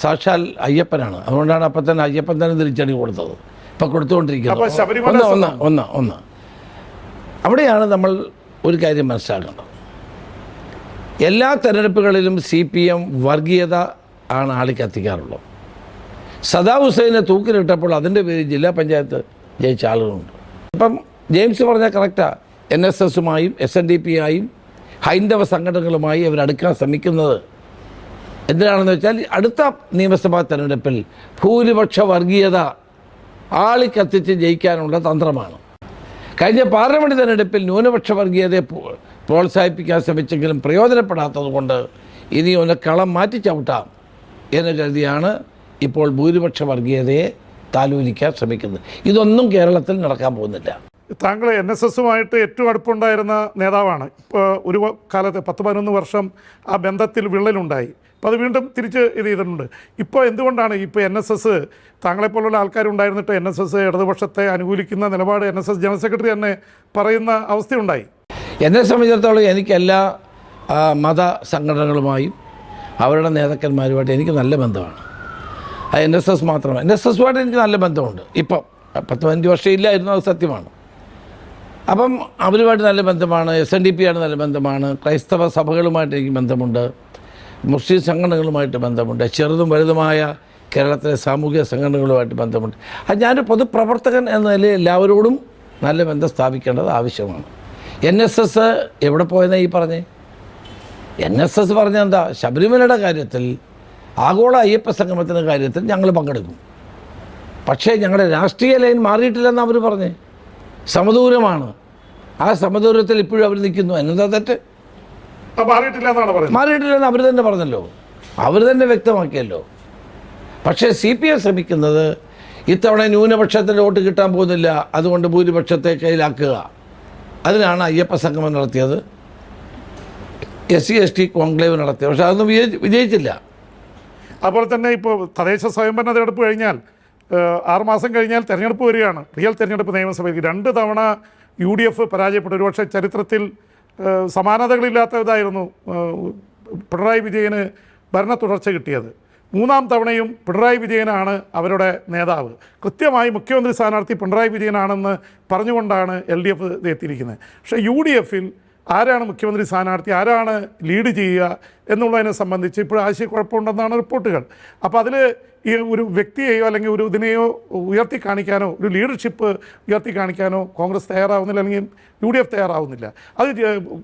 Speaker 2: സാക്ഷാൽ അയ്യപ്പനാണ്. അതുകൊണ്ടാണ് അപ്പം തന്നെ അയ്യപ്പൻ തന്നെ തിരിച്ചടി കൊടുത്തത്, ഇപ്പം കൊടുത്തുകൊണ്ടിരിക്കുന്നത്. ഒന്ന് അവിടെയാണ് നമ്മൾ ഒരു കാര്യം മനസ്സിലാക്കേണ്ടത്. എല്ലാ തെരഞ്ഞെടുപ്പുകളിലും CPM വർഗീയത ആണ് ആളിക്കത്തിക്കാറുള്ളത്. സദാം ഹുസൈനെ തൂക്കിലിട്ടപ്പോൾ അതിൻ്റെ പേരിൽ ജില്ലാ പഞ്ചായത്ത് ജയിച്ച ആളുകളുണ്ട്. ഇപ്പം ജെയിംസ് പറഞ്ഞാൽ കറക്റ്റാണ്. NSSുമായും SNDPയായും ഹൈന്ദവ സംഘടനകളുമായി അവരടുക്കാൻ ശ്രമിക്കുന്നത് എന്തിനാണെന്ന് വെച്ചാൽ അടുത്ത നിയമസഭാ തെരഞ്ഞെടുപ്പിൽ ഭൂരിപക്ഷ വർഗീയത ആളിക്കത്തിച്ച് ജയിക്കാനുള്ള തന്ത്രമാണ്. കഴിഞ്ഞ പാർലമെൻറ്റ് തെരഞ്ഞെടുപ്പിൽ ന്യൂനപക്ഷ വർഗീയതയെ പ്രോത്സാഹിപ്പിക്കാൻ ശ്രമിച്ചെങ്കിലും പ്രയോജനപ്പെടാത്തത് കൊണ്ട് ഇനി ഒന്ന് കളം മാറ്റി ചവിട്ടാം എന്ന് കരുതിയാണ് ഇപ്പോൾ ഭൂരിപക്ഷ വർഗീയതയെ താലോലിക്കാൻ ശ്രമിക്കുന്നത്. ഇതൊന്നും കേരളത്തിൽ നടക്കാൻ പോകുന്നില്ല.
Speaker 1: താങ്കൾ NSSുമായിട്ട് ഏറ്റവും അടുപ്പമുണ്ടായിരുന്ന നേതാവാണ്. ഇപ്പോൾ ഒരു കാലത്ത് 10-11 വർഷം ആ ബന്ധത്തിൽ വിള്ളലുണ്ടായി. അപ്പോൾ അത് വീണ്ടും തിരിച്ച് ഇത് ചെയ്തിട്ടുണ്ട്. ഇപ്പോൾ എന്തുകൊണ്ടാണ് ഇപ്പോൾ NSS താങ്കളെപ്പോലുള്ള ആൾക്കാരുണ്ടായിരുന്നിട്ട് NSS ഇടതുപക്ഷത്തെ അനുകൂലിക്കുന്ന നിലപാട് NSS ജനറൽ സെക്രട്ടറി തന്നെ പറയുന്ന അവസ്ഥയുണ്ടായി?
Speaker 2: എന്നെ സംബന്ധിച്ചിടത്തോളം എനിക്ക് എല്ലാ മത സംഘടനകളുമായും അവരുടെ നേതാക്കന്മാരുമായിട്ട് എനിക്ക് നല്ല ബന്ധമാണ്. NSS മാത്രമല്ല, NSSുമായിട്ട് എനിക്ക് നല്ല ബന്ധമുണ്ട്. ഇപ്പം 10-15 വർഷം ഇല്ലായിരുന്നു, അത് സത്യമാണ്. അപ്പം അവരുമായിട്ട് നല്ല ബന്ധമാണ്. SNDPയായിട്ട് നല്ല ബന്ധമാണ്. ക്രൈസ്തവ സഭകളുമായിട്ട് എനിക്ക് ബന്ധമുണ്ട്. മുസ്ലിം സംഘടനകളുമായിട്ട് ബന്ധമുണ്ട്. ചെറുതും വലുതുമായ കേരളത്തിലെ സാമൂഹിക സംഘടനകളുമായിട്ട് ബന്ധമുണ്ട്. അത് ഞാനൊരു പൊതുപ്രവർത്തകൻ എന്ന നിലയിൽ എല്ലാവരോടും നല്ല ബന്ധം സ്ഥാപിക്കേണ്ടത് ആവശ്യമാണ്. NSS എവിടെ പോയെന്നാണ് ഈ പറഞ്ഞേ? NSS പറഞ്ഞ എന്താ? ശബരിമലയുടെ കാര്യത്തിൽ, ആഗോള അയ്യപ്പ സംഗമത്തിൻ്റെ കാര്യത്തിൽ ഞങ്ങൾ പങ്കെടുക്കും. പക്ഷേ ഞങ്ങളുടെ രാഷ്ട്രീയ ലൈൻ മാറിയിട്ടില്ലെന്ന് അവർ പറഞ്ഞേ. സമദൂരമാണ്. ആ സമദൂരത്തിൽ ഇപ്പോഴും അവർ നിൽക്കുന്നു. എന്നതാ തെറ്റ്? മാറിയിട്ടില്ലെന്ന് അവർ തന്നെ പറഞ്ഞല്ലോ, അവർ തന്നെ വ്യക്തമാക്കിയല്ലോ. പക്ഷേ CPM ശ്രമിക്കുന്നത് ഇത്തവണ ന്യൂനപക്ഷത്തിൻ്റെ വോട്ട് കിട്ടാൻ പോകുന്നില്ല, അതുകൊണ്ട് ഭൂരിപക്ഷത്തെ കയ്യിലാക്കുക. അതിനാണ് അയ്യപ്പ സംഗമം നടത്തിയത്, SC/ST കോൺക്ലേവ് നടത്തിയത്. പക്ഷേ അതൊന്നും വിജയിച്ചില്ല.
Speaker 1: അതുപോലെ തന്നെ ഇപ്പോൾ തദ്ദേശ സ്വയംഭരണ തെരഞ്ഞെടുപ്പ് കഴിഞ്ഞാൽ 6 മാസം കഴിഞ്ഞാൽ തെരഞ്ഞെടുപ്പ് വരികയാണ്. റിയൽ തെരഞ്ഞെടുപ്പ് നിയമസഭയ്ക്ക് 2 തവണ UDF പരാജയപ്പെട്ടു. ഒരുപക്ഷെ ചരിത്രത്തിൽ സമാനതകളില്ലാത്തതായിരുന്നു പിണറായി വിജയന് ഭരണ തുടർച്ച കിട്ടിയത്. 3ാം തവണയും പിണറായി വിജയനാണ് അവരുടെ നേതാവ്. കൃത്യമായി മുഖ്യമന്ത്രി സ്ഥാനാർത്ഥി പിണറായി വിജയനാണെന്ന് പറഞ്ഞുകൊണ്ടാണ് LDF എത്തിയിരിക്കുന്നത്. പക്ഷേ UDFൽ ആരാണ് മുഖ്യമന്ത്രി സ്ഥാനാർത്ഥി, ആരാണ് ലീഡ് ചെയ്യുക എന്നുള്ളതിനെ സംബന്ധിച്ച് ഇപ്പോൾ ആശയക്കുഴപ്പമുണ്ടെന്നാണ് റിപ്പോർട്ടുകൾ. അപ്പോൾ അതിൽ ഈ ഒരു വ്യക്തിയെയോ അല്ലെങ്കിൽ ഒരു ഇതിനെയോ ഉയർത്തി കാണിക്കാനോ, ഒരു ലീഡർഷിപ്പ് ഉയർത്തി കാണിക്കാനോ കോൺഗ്രസ് തയ്യാറാവുന്നില്ല, അല്ലെങ്കിൽ UDF തയ്യാറാവുന്നില്ല. അത്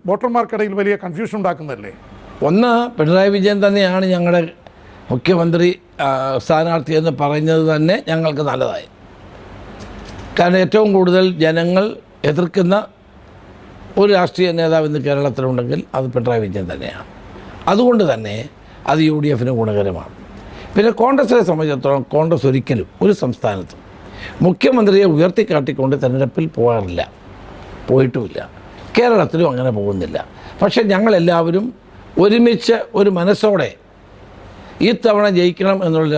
Speaker 1: വോട്ടർമാർക്കിടയിൽ വലിയ കൺഫ്യൂഷൻ ഉണ്ടാക്കുന്നതല്ലേ?
Speaker 2: ഒന്ന്, പിണറായി വിജയൻ തന്നെയാണ് ഞങ്ങളുടെ മുഖ്യമന്ത്രി സ്ഥാനാർത്ഥി എന്ന് പറയുന്നത് തന്നെ ഞങ്ങൾക്ക് നല്ലതായി. കാരണം ഏറ്റവും കൂടുതൽ ജനങ്ങൾ എതിർക്കുന്ന ഒരു രാഷ്ട്രീയ നേതാവ് ഇന്ന് കേരളത്തിലുണ്ടെങ്കിൽ അത് പിണറായി വിജയൻ തന്നെയാണ്. അതുകൊണ്ട് തന്നെ അത് UDFന് ഗുണകരമാണ്. പിന്നെ കോൺഗ്രസിനെ സംബന്ധിച്ചിടത്തോളം കോൺഗ്രസ് ഒരിക്കലും ഒരു സംസ്ഥാനത്തും മുഖ്യമന്ത്രിയെ ഉയർത്തിക്കാട്ടിക്കൊണ്ട് തെരഞ്ഞെടുപ്പിൽ പോകാറില്ല, പോയിട്ടുമില്ല. കേരളത്തിലും അങ്ങനെ പോകുന്നില്ല. പക്ഷേ ഞങ്ങളെല്ലാവരും ഒരുമിച്ച് ഒരു മനസ്സോടെ ഈ തവണ ജയിക്കണം എന്നുള്ള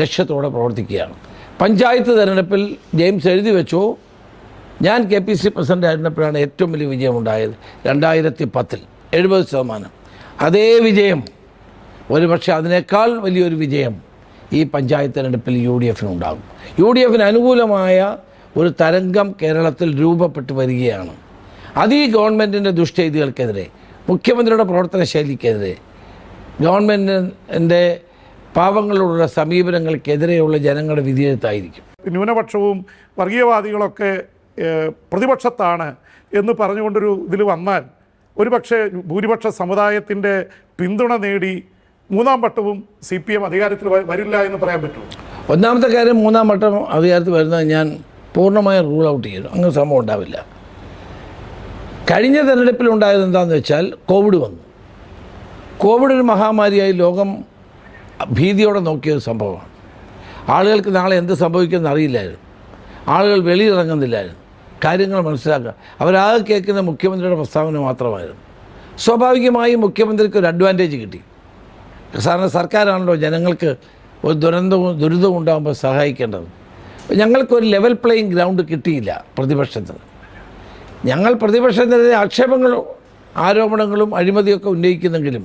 Speaker 2: ലക്ഷ്യത്തോടെ പ്രവർത്തിക്കുകയാണ്. പഞ്ചായത്ത് തെരഞ്ഞെടുപ്പിൽ ജെയിംസ് എഴുതി വെച്ചു, ഞാൻ KPC പ്രസിഡൻ്റ് ആയിരുന്നപ്പോഴാണ് ഏറ്റവും വലിയ വിജയമുണ്ടായത് 2010 70%. അതേ വിജയം, ഒരുപക്ഷെ അതിനേക്കാൾ വലിയൊരു വിജയം ഈ പഞ്ചായത്ത് തെരഞ്ഞെടുപ്പിൽ UDFനുണ്ടാകും. UDFന് അനുകൂലമായ ഒരു തരംഗം കേരളത്തിൽ രൂപപ്പെട്ടു വരികയാണ്. അത് ഈ ഗവൺമെൻറ്റിൻ്റെ ദുഷ്ചെയ്തികൾക്കെതിരെ, മുഖ്യമന്ത്രിയുടെ പ്രവർത്തന ശൈലിക്കെതിരെ, ഗവൺമെൻറ്റിൻ്റെ പാവങ്ങളോടുള്ള സമീപനങ്ങൾക്കെതിരെയുള്ള ജനങ്ങളുടെ വിധിയെഴുത്തായിരിക്കും.
Speaker 1: ന്യൂനപക്ഷവും വർഗീയവാദികളൊക്കെ പ്രതിപക്ഷത്താണ് എന്ന് പറഞ്ഞുകൊണ്ടൊരു ഇതിൽ വന്നാൽ ഒരുപക്ഷെ ഭൂരിപക്ഷ സമുദായത്തിൻ്റെ പിന്തുണ നേടി 3ാം വട്ടവും CPM അധികാരത്തിൽ വരില്ല എന്ന് പറയാൻ പറ്റുമോ?
Speaker 2: ഒന്നാമത്തെ കാര്യം, 3ാം വട്ടം അധികാരത്തിൽ വരുന്നത് ഞാൻ പൂർണ്ണമായും റൂൾ ഔട്ട് ചെയ്യുന്നു. അങ്ങനെ സംഭവം ഉണ്ടാവില്ല. കഴിഞ്ഞ തെരഞ്ഞെടുപ്പിലുണ്ടായത് എന്താണെന്ന് വെച്ചാൽ കോവിഡ് വന്നു. കോവിഡ് ഒരു മഹാമാരിയായി ലോകം ഭീതിയോടെ നോക്കിയൊരു സംഭവമാണ്. ആളുകൾക്ക് നാളെ എന്ത് സംഭവിക്കുമെന്ന് അറിയില്ലായിരുന്നു. ആളുകൾ വെളിയിറങ്ങുന്നില്ലായിരുന്നു, കാര്യങ്ങൾ മനസ്സിലാക്കുക. അവരാകെ കേൾക്കുന്ന മുഖ്യമന്ത്രിയുടെ പ്രസ്താവന മാത്രമായിരുന്നു. സ്വാഭാവികമായും മുഖ്യമന്ത്രിക്ക് ഒരു അഡ്വാൻറ്റേജ് കിട്ടി. കാരണം സർക്കാരാണല്ലോ ജനങ്ങൾക്ക് ഒരു ദുരിതവും ഉണ്ടാകുമ്പോൾ സഹായിക്കേണ്ടത്. ഞങ്ങൾക്കൊരു ലെവൽ പ്ലേയിങ് ഗ്രൗണ്ട് കിട്ടിയില്ല പ്രതിപക്ഷത്തിന്. ഞങ്ങൾ പ്രതിപക്ഷത്തിനെതിരെ ആക്ഷേപങ്ങളും ആരോപണങ്ങളും അഴിമതിയൊക്കെ ഉന്നയിക്കുന്നെങ്കിലും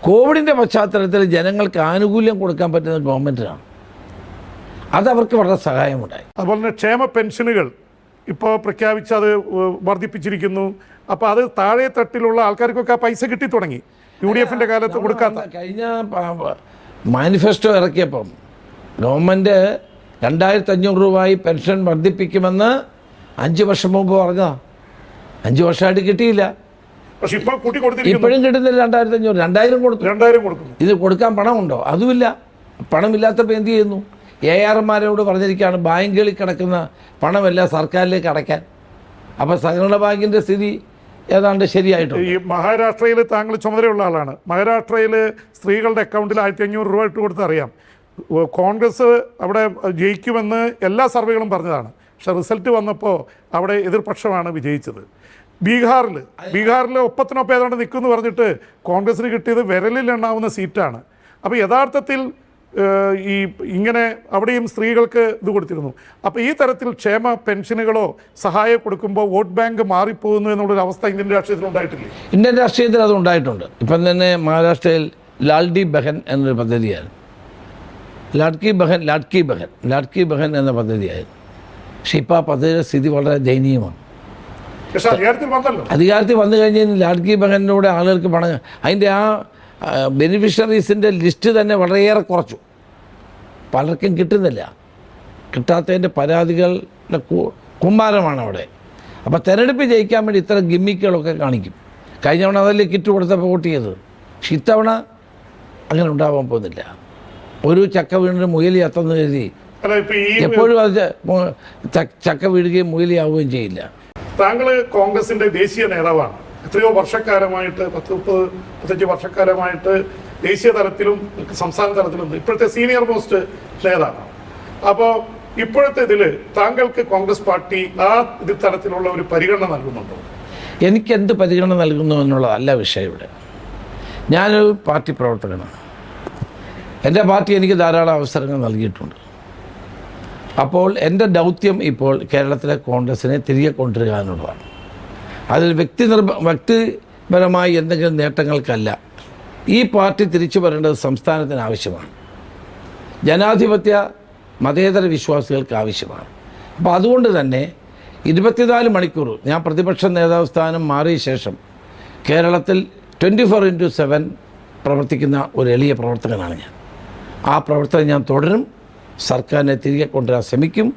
Speaker 2: കോവിഡിൻ്റെ പശ്ചാത്തലത്തിൽ ജനങ്ങൾക്ക് ആനുകൂല്യം കൊടുക്കാൻ പറ്റുന്ന ഗവൺമെൻറ്റിനാണ്. അതവർക്ക് വളരെ സഹായമുണ്ടായി.
Speaker 1: അതുപോലെ തന്നെ ക്ഷേമ പെൻഷനുകൾ ഇപ്പോൾ പ്രഖ്യാപിച്ച് അത് വർദ്ധിപ്പിച്ചിരിക്കുന്നു. അപ്പോൾ അത് താഴെ തട്ടിലുള്ള ആൾക്കാർക്കൊക്കെ ആ പൈസ കിട്ടി തുടങ്ങി. UDFൻ്റെ കാലത്ത് കൊടുക്കാത്ത
Speaker 2: കഴിഞ്ഞ മാനിഫെസ്റ്റോ ഇറക്കിയപ്പം ഗവൺമെൻറ് 2500 രൂപയായി പെൻഷൻ വർദ്ധിപ്പിക്കുമെന്ന് 5 വർഷം മുമ്പ് പറഞ്ഞതാ. 5 വർഷമായിട്ട് കിട്ടിയില്ല.
Speaker 1: പക്ഷെ ഇപ്പോൾ കൂട്ടി കൊടുത്തിരിക്കുന്നു.
Speaker 2: ഇപ്പോഴും കിട്ടുന്നില്ല. 2500 2000 കൊടുത്തു.
Speaker 1: 2000 കൊടുക്കുന്നു.
Speaker 2: ഇത് കൊടുക്കാൻ പണമുണ്ടോ? അതുമില്ല. പണമില്ലാത്തപ്പോൾ എന്ത് ചെയ്യുന്നു? ARമാരോട് പറഞ്ഞിരിക്കുകയാണ് ബാങ്കുകളിൽ കിടക്കുന്ന പണമെല്ലാം സർക്കാരിലേക്ക് അടയ്ക്കാൻ. അപ്പോൾ സഹകരണ ബാങ്കിൻ്റെ സ്ഥിതി ഏതാണ്ട് ശരിയായിട്ടുണ്ട്.
Speaker 1: ഈ മഹാരാഷ്ട്രയിൽ താങ്കൾ ചുമതലയുള്ള ആളാണ്. മഹാരാഷ്ട്രയിൽ സ്ത്രീകളുടെ അക്കൗണ്ടിൽ 1500 രൂപ ഇട്ട് കൊടുത്ത് അറിയാം. കോൺഗ്രസ് അവിടെ ജയിക്കുമെന്ന് എല്ലാ സർവേകളും പറഞ്ഞതാണ്. പക്ഷെ റിസൾട്ട് വന്നപ്പോൾ അവിടെ എതിർപക്ഷമാണ് വിജയിച്ചത്. ബീഹാറിൽ ഒപ്പത്തിനൊപ്പം ഏതാണ്ട് നിൽക്കുമെന്ന് പറഞ്ഞിട്ട് കോൺഗ്രസിന് കിട്ടിയത് വിരലിൽ എണ്ണാവുന്ന സീറ്റാണ്. അപ്പോൾ യഥാർത്ഥത്തിൽ ഈ ഇങ്ങനെ അവിടെയും സ്ത്രീകൾക്ക് ഇത് കൊടുത്തിരുന്നു. അപ്പോൾ ഈ തരത്തിൽ ക്ഷേമ പെൻഷനുകളോ സഹായം കൊടുക്കുമ്പോൾ വോട്ട് ബാങ്ക് മാറിപ്പോകുന്നു എന്നുള്ളൊരു അവസ്ഥ ഇന്ത്യൻ രാഷ്ട്രീയത്തിൽ ഉണ്ടായിട്ടില്ലേ?
Speaker 2: ഇന്ത്യൻ രാഷ്ട്രീയത്തിൽ അത് ഉണ്ടായിട്ടുണ്ട്. ഇപ്പം തന്നെ മഹാരാഷ്ട്രയിൽ ലാഡ്ലി ബഹൻ എന്നൊരു പദ്ധതിയായിരുന്നു. ലാഡ്കി ബഹൻ എന്ന പദ്ധതിയായിരുന്നു. പക്ഷേ ഇപ്പോൾ ആ പദ്ധതിയുടെ സ്ഥിതി വളരെ ദയനീയമാണ്.
Speaker 1: പക്ഷേ
Speaker 2: അധികാരത്തിൽ വന്നു കഴിഞ്ഞാൽ ലാഡ്കി ബഹനിലൂടെ ആളുകൾക്ക് പണം അതിൻ്റെ ആ ബെനിഫിഷ്യറീസിൻ്റെ ലിസ്റ്റ് തന്നെ വളരെയേറെ കുറച്ചു. പലർക്കും കിട്ടുന്നില്ല. കിട്ടാത്തതിൻ്റെ പരാതികളുടെ കുമ്മാരമാണ് അവിടെ. അപ്പോൾ തെരഞ്ഞെടുപ്പ് ജയിക്കാൻ വേണ്ടി ഇത്തരം ഗിമ്മിക്കുകളൊക്കെ കാണിക്കും. കഴിഞ്ഞ തവണ അതല്ലേ കിറ്റ് കൊടുത്തപ്പോൾ വോട്ട് ചെയ്തത്. പക്ഷെ ഇത്തവണ അങ്ങനെ ഉണ്ടാവാൻ പോകുന്നില്ല. ഒരു ചക്ക വീണിന് മുയലി എത്തുന്ന കരുതി എപ്പോഴും അത് ചക്ക വീഴുകയും മുയലിയാവുകയും ചെയ്യില്ല.
Speaker 1: താങ്കൾ കോൺഗ്രസിൻ്റെ ദേശീയ നേതാവാണ്. എത്രയോ വർഷക്കാലമായിട്ട് 30-35 വർഷക്കാലമായിട്ട് ദേശീയ തലത്തിലും സംസ്ഥാന തലത്തിലും ഇപ്പോഴത്തെ സീനിയർ മോസ്റ്റ് നേതാവാണ്. അപ്പോൾ ഇപ്പോഴത്തെ ഇതിൽ താങ്കൾക്ക് കോൺഗ്രസ് പാർട്ടി ആ തരത്തിലുള്ള ഒരു പരിഗണന നൽകുന്നുണ്ടോ?
Speaker 2: എനിക്ക് എന്ത് പരിഗണന നൽകുന്നു എന്നുള്ളതല്ല വിഷയം ഇവിടെ. ഞാനൊരു പാർട്ടി പ്രവർത്തകനാണ്. എൻ്റെ പാർട്ടി എനിക്ക് ധാരാളം അവസരങ്ങൾ നൽകിയിട്ടുണ്ട്. അപ്പോൾ എൻ്റെ ദൗത്യം ഇപ്പോൾ കേരളത്തിലെ കോൺഗ്രസിനെ തിരികെ കൊണ്ടുവരിക എന്നുള്ളതാണ്. അതിൽ വ്യക്തിപരമായി എന്തെങ്കിലും നേട്ടങ്ങൾക്കല്ല. ഈ പാർട്ടി തിരിച്ചു വരേണ്ടത് സംസ്ഥാനത്തിന് ആവശ്യമാണ്. ജനാധിപത്യ മതേതര വിശ്വാസികൾക്ക് ആവശ്യമാണ്. അപ്പോൾ അതുകൊണ്ട് തന്നെ 24 മണിക്കൂർ ഞാൻ പ്രതിപക്ഷ നേതാവ് സ്ഥാനം മാറിയ ശേഷം കേരളത്തിൽ 24/7 പ്രവർത്തിക്കുന്ന ഒരു എളിയ പ്രവർത്തകനാണ് ഞാൻ. ആ പ്രവർത്തനം ഞാൻ തുടരും. സർക്കാരിനെ തിരികെ കൊണ്ടുവരാൻ ശ്രമിക്കും.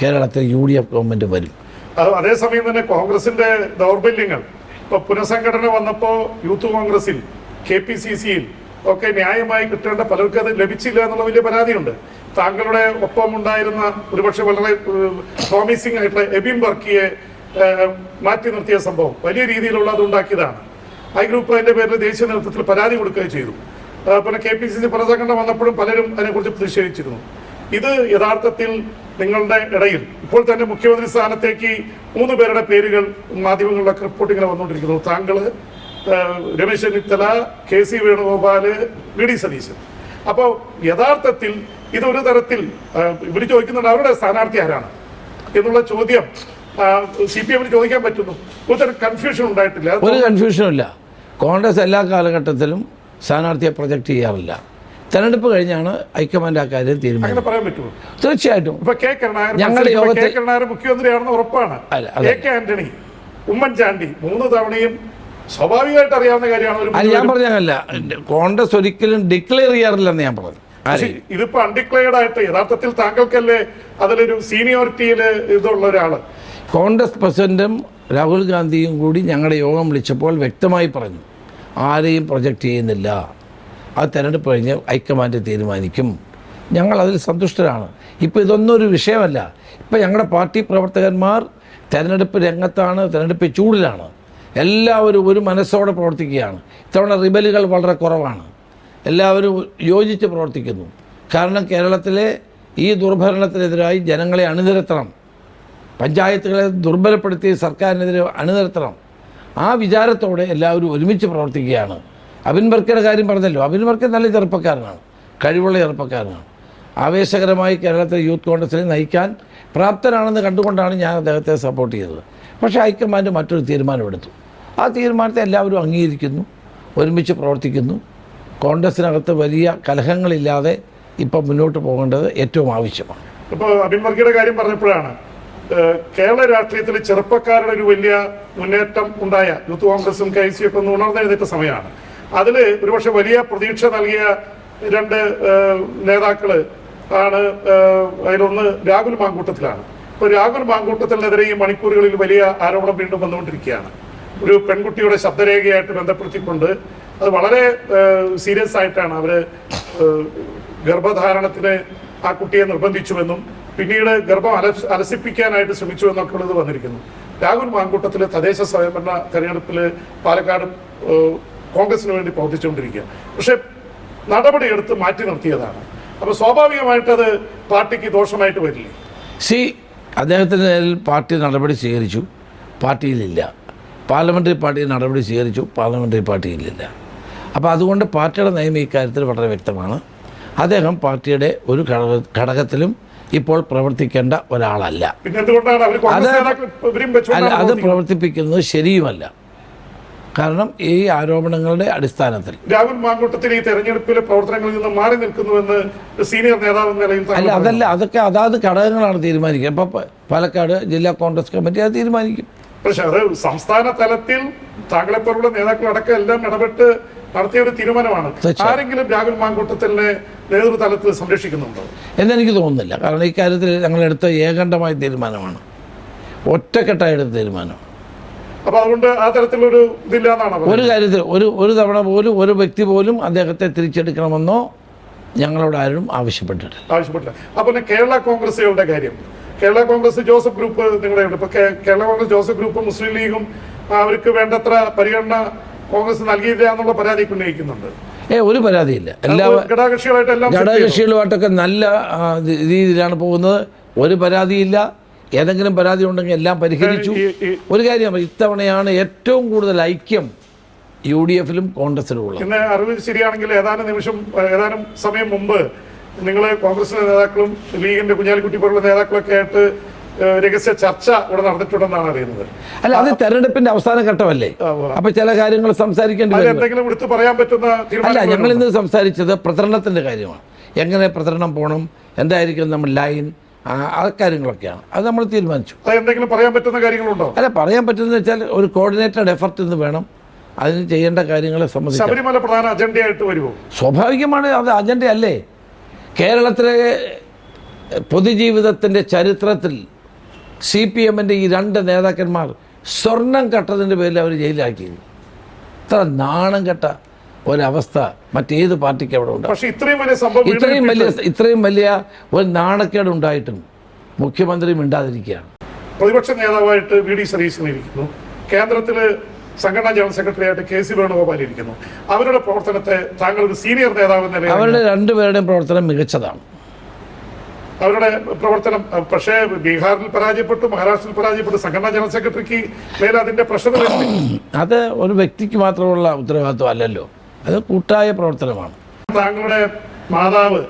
Speaker 2: കേരളത്തിൽ UDF ഗവൺമെൻറ് വരും.
Speaker 1: അതേസമയം തന്നെ കോൺഗ്രസിൻ്റെ ദൗർബല്യങ്ങൾ ഇപ്പോൾ പുനഃസംഘടന വന്നപ്പോൾ യൂത്ത് കോൺഗ്രസിൽ KPCCയിൽ ഒക്കെ ന്യായമായി കിട്ടേണ്ട പലർക്കും അത് ലഭിച്ചില്ല എന്നുള്ള വലിയ പരാതിയുണ്ട്. താങ്കളുടെ ഒപ്പം ഉണ്ടായിരുന്ന ഒരുപക്ഷെ വളരെ പ്രോമിസിംഗ് ആയിട്ടുള്ള എബിൻ വർക്കിയെ മാറ്റി നിർത്തിയ സംഭവം വലിയ രീതിയിലുള്ള അത് ഉണ്ടാക്കിയതാണ്. ഐ ഗ്രൂപ്പ് അതിൻ്റെ പേരിൽ ദേശീയ നേതൃത്വത്തിൽ പരാതി കൊടുക്കുകയും ചെയ്തു. പിന്നെ KPCC പുനഃസംഘടന വന്നപ്പോഴും പലരും അതിനെക്കുറിച്ച് പ്രതിഷേധിച്ചിരുന്നു. ഇത് യഥാർത്ഥത്തിൽ നിങ്ങളുടെ ഇടയിൽ ഇപ്പോൾ തന്നെ മുഖ്യമന്ത്രി സ്ഥാനത്തേക്ക് 3 പേരുടെ പേരുകൾ മാധ്യമങ്ങളിലൊക്കെ റിപ്പോർട്ടിങ്ങനെ വന്നുകൊണ്ടിരിക്കുന്നു. താങ്കൾ, രമേശ് ചെന്നിത്തല, KC വേണുഗോപാൽ, VD സതീശൻ. അപ്പോൾ യഥാർത്ഥത്തിൽ ഇതൊരു തരത്തിൽ ഇവർ ചോദിക്കുന്നുണ്ട് അവരുടെ സ്ഥാനാർത്ഥി ആരാണ് എന്നുള്ള ചോദ്യം CPM ചോദിക്കാൻ പറ്റുന്നു. ഒരു തരം കൺഫ്യൂഷൻ ഉണ്ടായിട്ടില്ല?
Speaker 2: ഒരു കൺഫ്യൂഷനും ഇല്ല. കോൺഗ്രസ് എല്ലാ കാലഘട്ടത്തിലും സ്ഥാനാർത്ഥിയെ പ്രൊജക്റ്റ് ചെയ്യാറില്ല. തെരഞ്ഞെടുപ്പ് കഴിഞ്ഞാണ് ഹൈക്കമാൻഡ് ആ കാര്യം തീരുമാനം.
Speaker 1: പറയാൻ പറ്റുമോ?
Speaker 2: തീർച്ചയായിട്ടും.
Speaker 1: ഞങ്ങളുടെ യോഗത്തിൽ മുഖ്യമന്ത്രിയാണെന്ന് ഉറപ്പാണ്. AK ആന്റണി, ഉമ്മൻചാണ്ടി 3 തവണയും സ്വാഭാവികമായിട്ട് അറിയാവുന്ന കാര്യമാണ്.
Speaker 2: ഞാൻ പറഞ്ഞല്ല കോൺഗ്രസ് ഒരിക്കലും ഡിക്ലെയർ ചെയ്യാറില്ലെന്ന് ഞാൻ പറഞ്ഞു.
Speaker 1: ഇതിപ്പോ അൺഡിക്ലെയർഡ് ആയിട്ട് യഥാർത്ഥത്തിൽ താങ്കൾക്കല്ലേ അതിലൊരു സീനിയോറിറ്റിയിൽ ഇതുള്ള ഒരാള്.
Speaker 2: കോൺഗ്രസ് പ്രസിഡന്റും രാഹുൽ ഗാന്ധിയും കൂടി ഞങ്ങളുടെ യോഗം വിളിച്ചപ്പോൾ വ്യക്തമായി പറഞ്ഞു ആരെയും പ്രൊജക്റ്റ് ചെയ്യുന്നില്ല. അത് തെരഞ്ഞെടുപ്പ് കഴിഞ്ഞ് ഹൈക്കമാൻഡ് തീരുമാനിക്കും. ഞങ്ങളതിൽ സന്തുഷ്ടരാണ്. ഇപ്പോൾ ഇതൊന്നും ഒരു വിഷയമല്ല. ഇപ്പോൾ ഞങ്ങളുടെ പാർട്ടി പ്രവർത്തകന്മാർ തെരഞ്ഞെടുപ്പ് രംഗത്താണ്, തെരഞ്ഞെടുപ്പ് ചൂടിലാണ്. എല്ലാവരും ഒരു മനസ്സോടെ പ്രവർത്തിക്കുകയാണ്. ഇത്തവണ റിബലുകൾ വളരെ കുറവാണ്. എല്ലാവരും യോജിച്ച് പ്രവർത്തിക്കുന്നു. കാരണം കേരളത്തിലെ ഈ ദുർഭരണത്തിനെതിരായി ജനങ്ങളെ അണിനിരത്തണം, പഞ്ചായത്തുകളെ ദുർബലപ്പെടുത്തി സർക്കാരിനെതിരെ അണിനിരത്തണം. ആ വിചാരത്തോടെ എല്ലാവരും ഒരുമിച്ച് പ്രവർത്തിക്കുകയാണ്. അബിൻ വർക്കിയുടെ കാര്യം പറഞ്ഞല്ലോ. അബിൻ വർക്കി നല്ല ചെറുപ്പക്കാരനാണ്, കഴിവുള്ള ചെറുപ്പക്കാരനാണ്, ആവേശകരമായി കേരളത്തിലെ യൂത്ത് കോൺഗ്രസിനെ നയിക്കാൻ പ്രാപ്തനാണെന്ന് കണ്ടുകൊണ്ടാണ് ഞാൻ അദ്ദേഹത്തെ സപ്പോർട്ട് ചെയ്തത്. പക്ഷേ ഹൈക്കമാൻഡ് മറ്റൊരു തീരുമാനമെടുത്തു. ആ തീരുമാനത്തെ എല്ലാവരും അംഗീകരിക്കുന്നു, ഒരുമിച്ച് പ്രവർത്തിക്കുന്നു. കോൺഗ്രസിനകത്ത് വലിയ കലഹങ്ങളില്ലാതെ ഇപ്പം മുന്നോട്ട് പോകേണ്ടത് ഏറ്റവും ആവശ്യമാണ്.
Speaker 1: ഇപ്പോൾ അബിൻ വർക്കിയുടെ കാര്യം പറഞ്ഞപ്പോഴാണ് കേരള രാഷ്ട്രീയത്തിൽ ചെറുപ്പക്കാരുടെ ഒരു വലിയ മുന്നേറ്റം ഉണ്ടായ യൂത്ത് കോൺഗ്രസും KIC ഒക്കെ ഒന്ന് ഉണർന്നെഴുന്നേറ്റ സമയമാണ്. അതിൽ ഒരുപക്ഷെ വലിയ പ്രതീക്ഷ നൽകിയ രണ്ട് നേതാക്കള് ആണ്. അതിലൊന്ന് രാഹുൽ മാങ്കൂട്ടത്തിലാണ്. ഇപ്പോൾ രാഹുൽ മാങ്കൂട്ടത്തിനെതിരെ ഈ മണിക്കൂറുകളിൽ വലിയ ആരോപണം വീണ്ടും വന്നുകൊണ്ടിരിക്കുകയാണ്. ഒരു പെൺകുട്ടിയുടെ ശബ്ദരേഖയായിട്ട് ബന്ധപ്പെടുത്തിക്കൊണ്ട് അത് വളരെ സീരിയസ് ആയിട്ടാണ് അവർ ഗർഭധാരണത്തിന് ആ കുട്ടിയെ നിർബന്ധിച്ചുവെന്നും പിന്നീട് ഗർഭം അലസിപ്പിക്കാനായിട്ട് ശ്രമിച്ചു എന്നൊക്കെ ഉള്ളത് വന്നിരിക്കുന്നു. രാഹുൽ മാങ്കൂട്ടത്തിൽ തദ്ദേശ സ്വയംഭരണ തെരഞ്ഞെടുപ്പിൽ പാലക്കാട് കോൺഗ്രസിന് വേണ്ടി പ്രവർത്തിച്ചുകൊണ്ടിരിക്കുക. പക്ഷെ നടപടിയെടുത്ത് മാറ്റി നിർത്തിയതാണ്. അപ്പോൾ സ്വാഭാവികമായിട്ടത് പാർട്ടിക്ക് ദോഷമായിട്ട് വരില്ലേ?
Speaker 2: അദ്ദേഹത്തിൻ്റെ പാർട്ടി നടപടി സ്വീകരിച്ചു, പാർട്ടിയിലില്ല. പാർലമെൻ്ററി പാർട്ടി നടപടി സ്വീകരിച്ചു, പാർലമെൻ്ററി പാർട്ടിയിലില്ല. അപ്പോൾ അതുകൊണ്ട് പാർട്ടിയുടെ നയം ഇക്കാര്യത്തിൽ വളരെ വ്യക്തമാണ്. അദ്ദേഹം പാർട്ടിയുടെ ഒരു ഘടകത്തിലും ഇപ്പോൾ പ്രവർത്തിക്കേണ്ട ഒരാളല്ല. അത് പ്രവർത്തിപ്പിക്കുന്നത് ശരിയുമല്ല. കാരണം ഈ ആരോപണങ്ങളുടെ അടിസ്ഥാനത്തിൽ
Speaker 1: രാഹുൽ മാങ്കൂട്ടത്തിൽ ഈ തെരഞ്ഞെടുപ്പിലെ പ്രവർത്തനങ്ങളിൽ നിന്ന് മാറി നിൽക്കുന്നുവെന്ന് സീനിയർ നേതാവ് നിലയിൽ
Speaker 2: അതല്ല, അതൊക്കെ അതാത് ഘടകങ്ങളാണ് തീരുമാനിക്കുക. ഇപ്പൊ പാലക്കാട് ജില്ലാ കോൺഗ്രസ് കമ്മിറ്റി അത് തീരുമാനിക്കും.
Speaker 1: പക്ഷെ അത് സംസ്ഥാന തലത്തിൽ താങ്കളെപ്പോലുള്ള നേതാക്കളടക്കം എല്ലാം ഇടപെട്ട് നടത്തിയ ഒരു തീരുമാനമാണ്. ആരെങ്കിലും രാഹുൽ മാങ്കൂട്ടത്തിനെ നേതൃതലത്തിൽ സംരക്ഷിക്കുന്നുണ്ടോ
Speaker 2: എന്നെനിക്ക് തോന്നുന്നില്ല. കാരണം ഈ കാര്യത്തിൽ ഞങ്ങളെടുത്ത ഏകണ്ഠമായ തീരുമാനമാണ്, ഒറ്റക്കെട്ടായെടുത്ത തീരുമാനം.
Speaker 1: അപ്പൊ അതുകൊണ്ട് ആ തരത്തിലൊരു ഇതില്ല എന്നാണ്.
Speaker 2: ഒരു കാര്യത്തിൽ ഒരു തവണ പോലും ഒരു വ്യക്തി പോലും അദ്ദേഹത്തെ തിരിച്ചെടുക്കണമെന്നോ ഞങ്ങളോട് ആരും ആവശ്യപ്പെട്ടില്ല.
Speaker 1: അപ്പൊ കേരള കോൺഗ്രസുകളുടെ കാര്യം, കേരള കോൺഗ്രസ് ജോസഫ് ഗ്രൂപ്പ് നിങ്ങളുടെ ഇപ്പൊ കേരള കോൺഗ്രസ് ജോസഫ് ഗ്രൂപ്പ് മുസ്ലിം ലീഗും അവർക്ക് വേണ്ടത്ര പരിഗണന കോൺഗ്രസ് നൽകിയില്ല എന്നുള്ള പരാതി ഉന്നയിക്കുന്നുണ്ട്.
Speaker 2: ഒരു പരാതിയില്ല. ഘടകകക്ഷികളുമായിട്ടൊക്കെ നല്ല രീതിയിലാണ് പോകുന്നത്. ഒരു പരാതിയില്ല. ഏതെങ്കിലും പരാതി ഉണ്ടെങ്കിൽ എല്ലാം പരിഹരിച്ചു. ഒരു കാര്യം, ഇത്തവണയാണ് ഏറ്റവും കൂടുതൽ ഐക്യം UDF-ലും കോൺഗ്രസിലും ഉള്ളത്.
Speaker 1: പിന്നെ അറിവ് ശരിയാണെങ്കിൽ ഏതാനും സമയം മുമ്പ് നിങ്ങൾ കോൺഗ്രസിലെ നേതാക്കളും ലീഗിന്റെ കുഞ്ഞാലിക്കുട്ടി പോലുള്ള നേതാക്കളൊക്കെ ആയിട്ട് രഹസ്യ ചർച്ച ഇവിടെ നടന്നിട്ടുണ്ടെന്നാണ് അറിയുന്നത്.
Speaker 2: അല്ല, അത് തെരഞ്ഞെടുപ്പിന്റെ അവസാന ഘട്ടമല്ലേ, അപ്പൊ ചില കാര്യങ്ങൾ സംസാരിക്കേണ്ടി വരും.
Speaker 1: എന്തെങ്കിലും എടുത്ത് പറയാൻ പറ്റുന്ന
Speaker 2: അല്ല, ഞങ്ങൾ ഇന്ന് സംസാരിച്ചത് പ്രചരണത്തിന്റെ കാര്യമാണ്. എങ്ങനെ പ്രചരണം പോകണം, എന്തായിരിക്കും നമ്മൾ ലൈൻ, ആ കാര്യങ്ങളൊക്കെയാണ്. അത് നമ്മൾ തീരുമാനിച്ചു.
Speaker 1: എന്തെങ്കിലും പറയാൻ പറ്റുന്ന കാര്യങ്ങളുണ്ടോ?
Speaker 2: അല്ല, പറയാൻ പറ്റുന്നത് വെച്ചാൽ ഒരു കോർഡിനേറ്റഡ് എഫർട്ട് എന്ന് വേണം അതിന് ചെയ്യേണ്ട കാര്യങ്ങളെ സംബന്ധിച്ച്.
Speaker 1: ശബരിമല പ്രധാന അജണ്ടയായിട്ട് വരുമോ?
Speaker 2: സ്വാഭാവികമാണ്, അത് അജണ്ടയല്ലേ. കേരളത്തിലെ പൊതുജീവിതത്തിൻ്റെ ചരിത്രത്തിൽ CPM-ൻ്റെ ഈ രണ്ട് നേതാക്കന്മാർ സ്വർണം കട്ടതിൻ്റെ പേരിൽ അവർ ജയിലാക്കി. ഇത്ര നാണം കെട്ട ഒരവസ്ഥ മറ്റേത് പാർട്ടിക്ക് അവിടെ ഉണ്ട്?
Speaker 1: പക്ഷേ ഇത്രയും വലിയ
Speaker 2: ഒരു നാണക്കേട് ഉണ്ടായിട്ടും മുഖ്യമന്ത്രി മിണ്ടാതിരിക്കുകയാണ്.
Speaker 1: പ്രതിപക്ഷ നേതാവായിട്ട് VD സതീശൻ ഇരിക്കുന്നു, കേന്ദ്രത്തിൽ സംഘടനാ ജനറൽ സെക്രട്ടറി ആയിട്ട് KC വേണുഗോപാൽ ഇരിക്കുന്നു. അവരുടെ പ്രവർത്തനത്തെ താങ്കൾ ഒരു സീനിയർ നേതാവ് നിലയിൽ
Speaker 2: അവരുടെ രണ്ടുപേരുടെയും പ്രവർത്തനം മികച്ചതാണ്.
Speaker 1: അവരുടെ പ്രവർത്തനം പക്ഷേ ബീഹാറിൽ പരാജയപ്പെട്ടു, മഹാരാഷ്ട്രയിൽ പരാജയപ്പെട്ടു. സംഘടനാ ജനറൽ സെക്രട്ടറിക്ക് മേലെ അതിന്റെ പ്രഷർ
Speaker 2: അത് ഒരു വ്യക്തിക്ക് മാത്രമുള്ള ഉത്തരവാദിത്വം അല്ലല്ലോ, അത് കൂട്ടായ പ്രവർത്തനമാണ്.
Speaker 1: താങ്കളുടെ മാതാവ്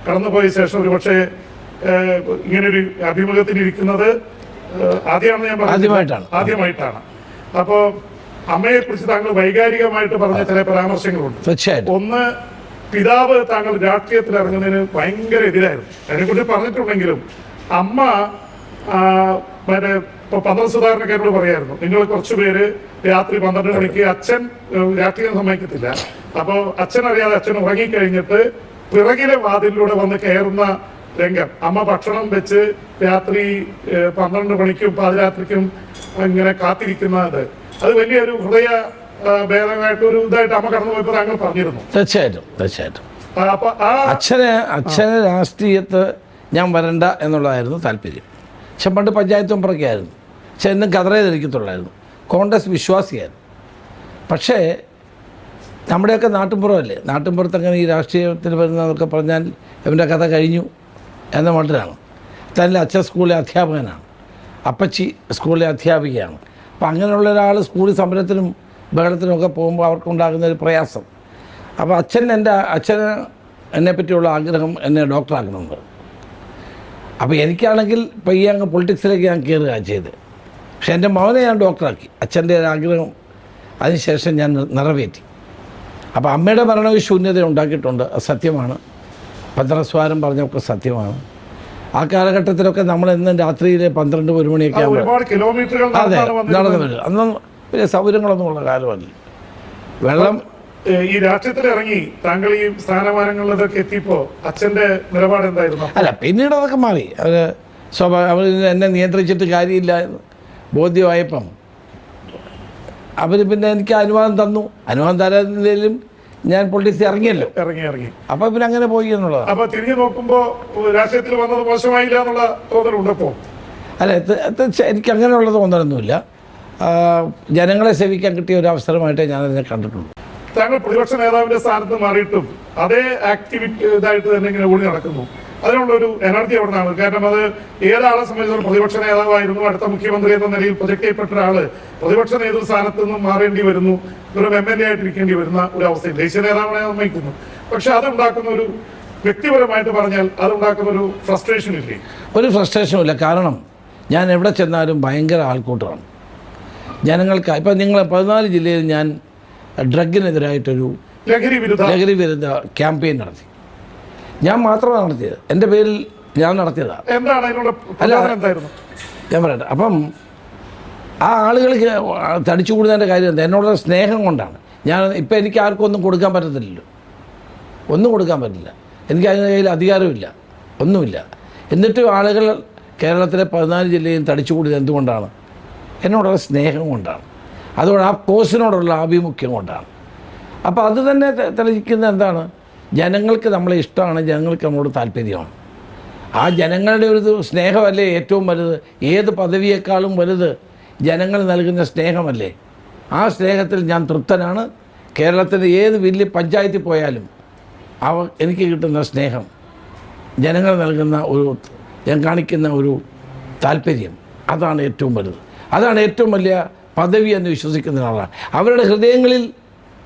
Speaker 1: കടന്നുപോയ ശേഷം ഒരുപക്ഷെ ഇങ്ങനൊരു അഭിമുഖത്തിന് ഇരിക്കുന്നത് ആദ്യമായിട്ടാണ്. അപ്പോൾ അമ്മയെ കുറിച്ച് താങ്കൾ വൈകാരികമായിട്ട് പറഞ്ഞ ചില പരാമർശങ്ങളുണ്ട്.
Speaker 2: തീർച്ചയായിട്ടും.
Speaker 1: ഒന്ന്, പിതാവ് താങ്കൾ രാഷ്ട്രീയത്തിൽ ഇറങ്ങുന്നതിന് ഭയങ്കര എതിരായിരുന്നു. അതിനെക്കുറിച്ച് പറഞ്ഞിട്ടുണ്ടെങ്കിലും അമ്മ മറ്റേ ഇപ്പൊ പന്തളം സുധാകരനൊക്കെ പറയായിരുന്നു, നിങ്ങൾ കുറച്ചുപേര് രാത്രി 12 മണിക്ക് അച്ഛൻ രാഷ്ട്രീയം സമ്മതിക്കത്തില്ല. അപ്പോൾ അച്ഛൻ അറിയാതെ അച്ഛൻ ഉറങ്ങിക്കഴിഞ്ഞിട്ട് പിറകിലെ വാതിലിലൂടെ വന്ന് കയറുന്ന രംഗം, അമ്മ ഭക്ഷണം വെച്ച് രാത്രി 12 മണിക്കും പാതിരാത്രിക്കും ഇങ്ങനെ കാത്തിരിക്കുന്നത്, അത് വലിയൊരു ഹൃദയ ഭേദമായിട്ട് ഒരു ഇതായിട്ട് അമ്മ കടന്നു പോയപ്പോൾ താങ്കൾ പറഞ്ഞിരുന്നു.
Speaker 2: തീർച്ചയായിട്ടും. അച്ഛനെ രാഷ്ട്രീയത്ത് ഞാൻ വരണ്ട എന്നുള്ളതായിരുന്നു താല്പര്യം. പക്ഷെ പണ്ട് പഞ്ചായത്ത് മെമ്പറൊക്കെ ആയിരുന്നു. പക്ഷെ എന്നും കതറേതിരിക്കത്തുള്ളായിരുന്നു. കോൺഗ്രസ് വിശ്വാസിയായിരുന്നു. പക്ഷേ നമ്മുടെയൊക്കെ നാട്ടിൻപുറമല്ലേ, നാട്ടിൻപുറത്തങ്ങനെ ഈ രാഷ്ട്രീയത്തിൽ വരുന്നതൊക്കെ പറഞ്ഞാൽ ഇവൻ്റെ കഥ കഴിഞ്ഞു എന്ന മട്ടിലാണ്. തന്നെ അച്ഛൻ സ്കൂളിലെ അധ്യാപകനാണ്, അപ്പച്ചി സ്കൂളിലെ അധ്യാപികയാണ്. അപ്പം അങ്ങനെയുള്ള ഒരാൾ സ്കൂളിൽ സമരത്തിനും ബഹളത്തിനുമൊക്കെ പോകുമ്പോൾ അവർക്കുണ്ടാകുന്ന ഒരു പ്രയാസം അപ്പോൾ അച്ഛന് എന്നെ പറ്റിയുള്ള ആഗ്രഹം എന്നെ ഡോക്ടറാക്കണമെന്ന്. അപ്പോൾ എനിക്കാണെങ്കിൽ ഇപ്പോൾ ഈ അങ്ങ് പൊളിറ്റിക്സിലേക്ക് ഞാൻ കയറുകയാണ് ചെയ്ത്. പക്ഷേ എൻ്റെ മകനെ ഞാൻ ഡോക്ടറാക്കി. അച്ഛൻ്റെ ആഗ്രഹം അതിനുശേഷം ഞാൻ നിറവേറ്റി. അപ്പോൾ അമ്മയുടെ മരണം ഒരു ശൂന്യത ഉണ്ടാക്കിയിട്ടുണ്ട്, അത് സത്യമാണ്. പത്രസ്വാരം പറഞ്ഞൊക്കെ സത്യമാണ്. ആ കാലഘട്ടത്തിലൊക്കെ നമ്മളെന്നും രാത്രിയിൽ 12-1 മണിയൊക്കെ
Speaker 1: ഒരുപാട് കിലോമീറ്ററുകൾ
Speaker 2: അതെ
Speaker 1: നടന്നാണ്
Speaker 2: നടന്നു വരും. അന്നും വലിയ സൗകര്യങ്ങളൊന്നും ഉള്ള കാലമല്ല. വെള്ളം
Speaker 1: ഈ രാഷ്ട്രീയത്തിൽ ഇറങ്ങി താങ്കൾ ഈ സ്ഥാനമാനങ്ങളിലൊക്കെ എത്തിയപ്പോൾ അച്ഛന്റെ നിലപാട് എന്തായിരുന്നു?
Speaker 2: അല്ല, പിന്നീട് അതൊക്കെ മാറി. അവർ എന്നെ നിയന്ത്രിച്ചിട്ട് കാര്യമില്ല എന്ന് ബോധ്യമായപ്പം അവർ പിന്നെ എനിക്ക് അനുവാദം തന്നു. അനുവാദം തരാതിലും ഞാൻ പൊളിറ്റിക്സ് ഇറങ്ങി. അപ്പോൾ പിന്നെ അങ്ങനെ പോയി എന്നുള്ളതാണ്.
Speaker 1: അപ്പോൾ തിരിഞ്ഞു നോക്കുമ്പോൾ രാഷ്ട്രീയത്തിൽ വന്നത് മോശമായില്ല എന്നുള്ള തോന്നലുണ്ടപ്പോൾ?
Speaker 2: അല്ല, എനിക്ക് അങ്ങനെയുള്ള തോന്നലൊന്നുമില്ല. ജനങ്ങളെ സേവിക്കാൻ കിട്ടിയ ഒരു അവസരമായിട്ടേ ഞാനതിനെ കണ്ടിട്ടുള്ളൂ.
Speaker 1: താങ്കൾ പ്രതിപക്ഷ നേതാവിന്റെ സ്ഥാനത്ത് മാറിയിട്ടും അതേ ആക്ടിവിറ്റി ഇതായിട്ട് തന്നെ ഇങ്ങനെ ഓടി നടക്കുന്നു. അതിനുള്ളൊരു എനർജി അവിടെ നിന്നാണ്. കാരണം അത് ഏതാളെ സംബന്ധിച്ചിടത്തോളം പ്രതിപക്ഷ നേതാവായിരുന്നു, അടുത്ത മുഖ്യമന്ത്രി എന്ന നിലയിൽ പ്രൊജക്ട് ചെയ്യപ്പെട്ട ഒരാൾ പ്രതിപക്ഷ നേതൃസ്ഥാനത്ത് നിന്നും മാറേണ്ടി വരുന്നു, ഒരു MLA ആയിട്ടിരിക്കേണ്ടി വരുന്ന ഒരു അവസ്ഥയിൽ ദേശീയ നേതാവിനെ നിർണ്ണയിക്കുന്നു. പക്ഷെ അതുണ്ടാക്കുന്ന ഒരു വ്യക്തിപരമായിട്ട് പറഞ്ഞാൽ അതുണ്ടാക്കുന്ന ഒരു ഫ്രസ്ട്രേഷൻ ഇല്ലേ? ഒരു
Speaker 2: ഫ്രസ്ട്രേഷനും ഇല്ല. കാരണം ഞാൻ എവിടെ ചെന്നാലും ഭയങ്കര ആൾക്കൂട്ടമാണ് ജനങ്ങൾക്ക്. ഇപ്പം നിങ്ങൾ 14 ജില്ലയിൽ ഞാൻ ഡ്രഗിനെതിരായിട്ടൊരു ലഹരി വിരുദ്ധ ക്യാമ്പയിൻ നടത്തി. ഞാൻ മാത്രമാണ് നടത്തിയത്, എൻ്റെ പേരിൽ ഞാൻ നടത്തിയതാണ്. ഞാൻ പറയട്ടെ. അപ്പം ആ ആളുകൾക്ക് തടിച്ചു കൂടുന്നതിൻ്റെ കാര്യം എന്താ? എന്നോടുള്ള സ്നേഹം കൊണ്ടാണ്. ഇപ്പം എനിക്ക് ആർക്കും ഒന്നും കൊടുക്കാൻ പറ്റത്തില്ലല്ലോ, ഒന്നും കൊടുക്കാൻ പറ്റില്ല. എനിക്ക് അതിൻ്റെ കയ്യിൽ അധികാരമില്ല, ഒന്നുമില്ല. എന്നിട്ടും ആളുകൾ കേരളത്തിലെ 14 ജില്ലയും തടിച്ചു കൂടിയത് എന്തുകൊണ്ടാണ്? എന്നോടുള്ള സ്നേഹം കൊണ്ടാണ്. അതുകൊണ്ട് ആ കോഴ്സിനോടുള്ള ആഭിമുഖ്യം കൊണ്ടാണ്. അപ്പോൾ അത് തന്നെ തെളിയിക്കുന്ന എന്താണ്? ജനങ്ങൾക്ക് നമ്മളെ ഇഷ്ടമാണ്, ജനങ്ങൾക്ക് നമ്മളോട് താല്പര്യമാണ്. ആ ജനങ്ങളുടെ ഒരു സ്നേഹമല്ലേ ഏറ്റവും വലുത്? ഏത് പദവിയേക്കാളും വലുത് ജനങ്ങൾ നൽകുന്ന സ്നേഹമല്ലേ? ആ സ്നേഹത്തിൽ ഞാൻ തൃപ്തനാണ്. കേരളത്തിലെ ഏത് വലിയ പഞ്ചായത്തിൽ പോയാലും എനിക്ക് കിട്ടുന്ന സ്നേഹം, ജനങ്ങൾ നൽകുന്ന ഞാൻ കാണിക്കുന്ന ഒരു താല്പര്യം, അതാണ് ഏറ്റവും വലുത്. അതാണ് ഏറ്റവും വലിയ പദവി എന്ന് വിശ്വസിക്കുന്ന ആളാണ്. അവരുടെ ഹൃദയങ്ങളിൽ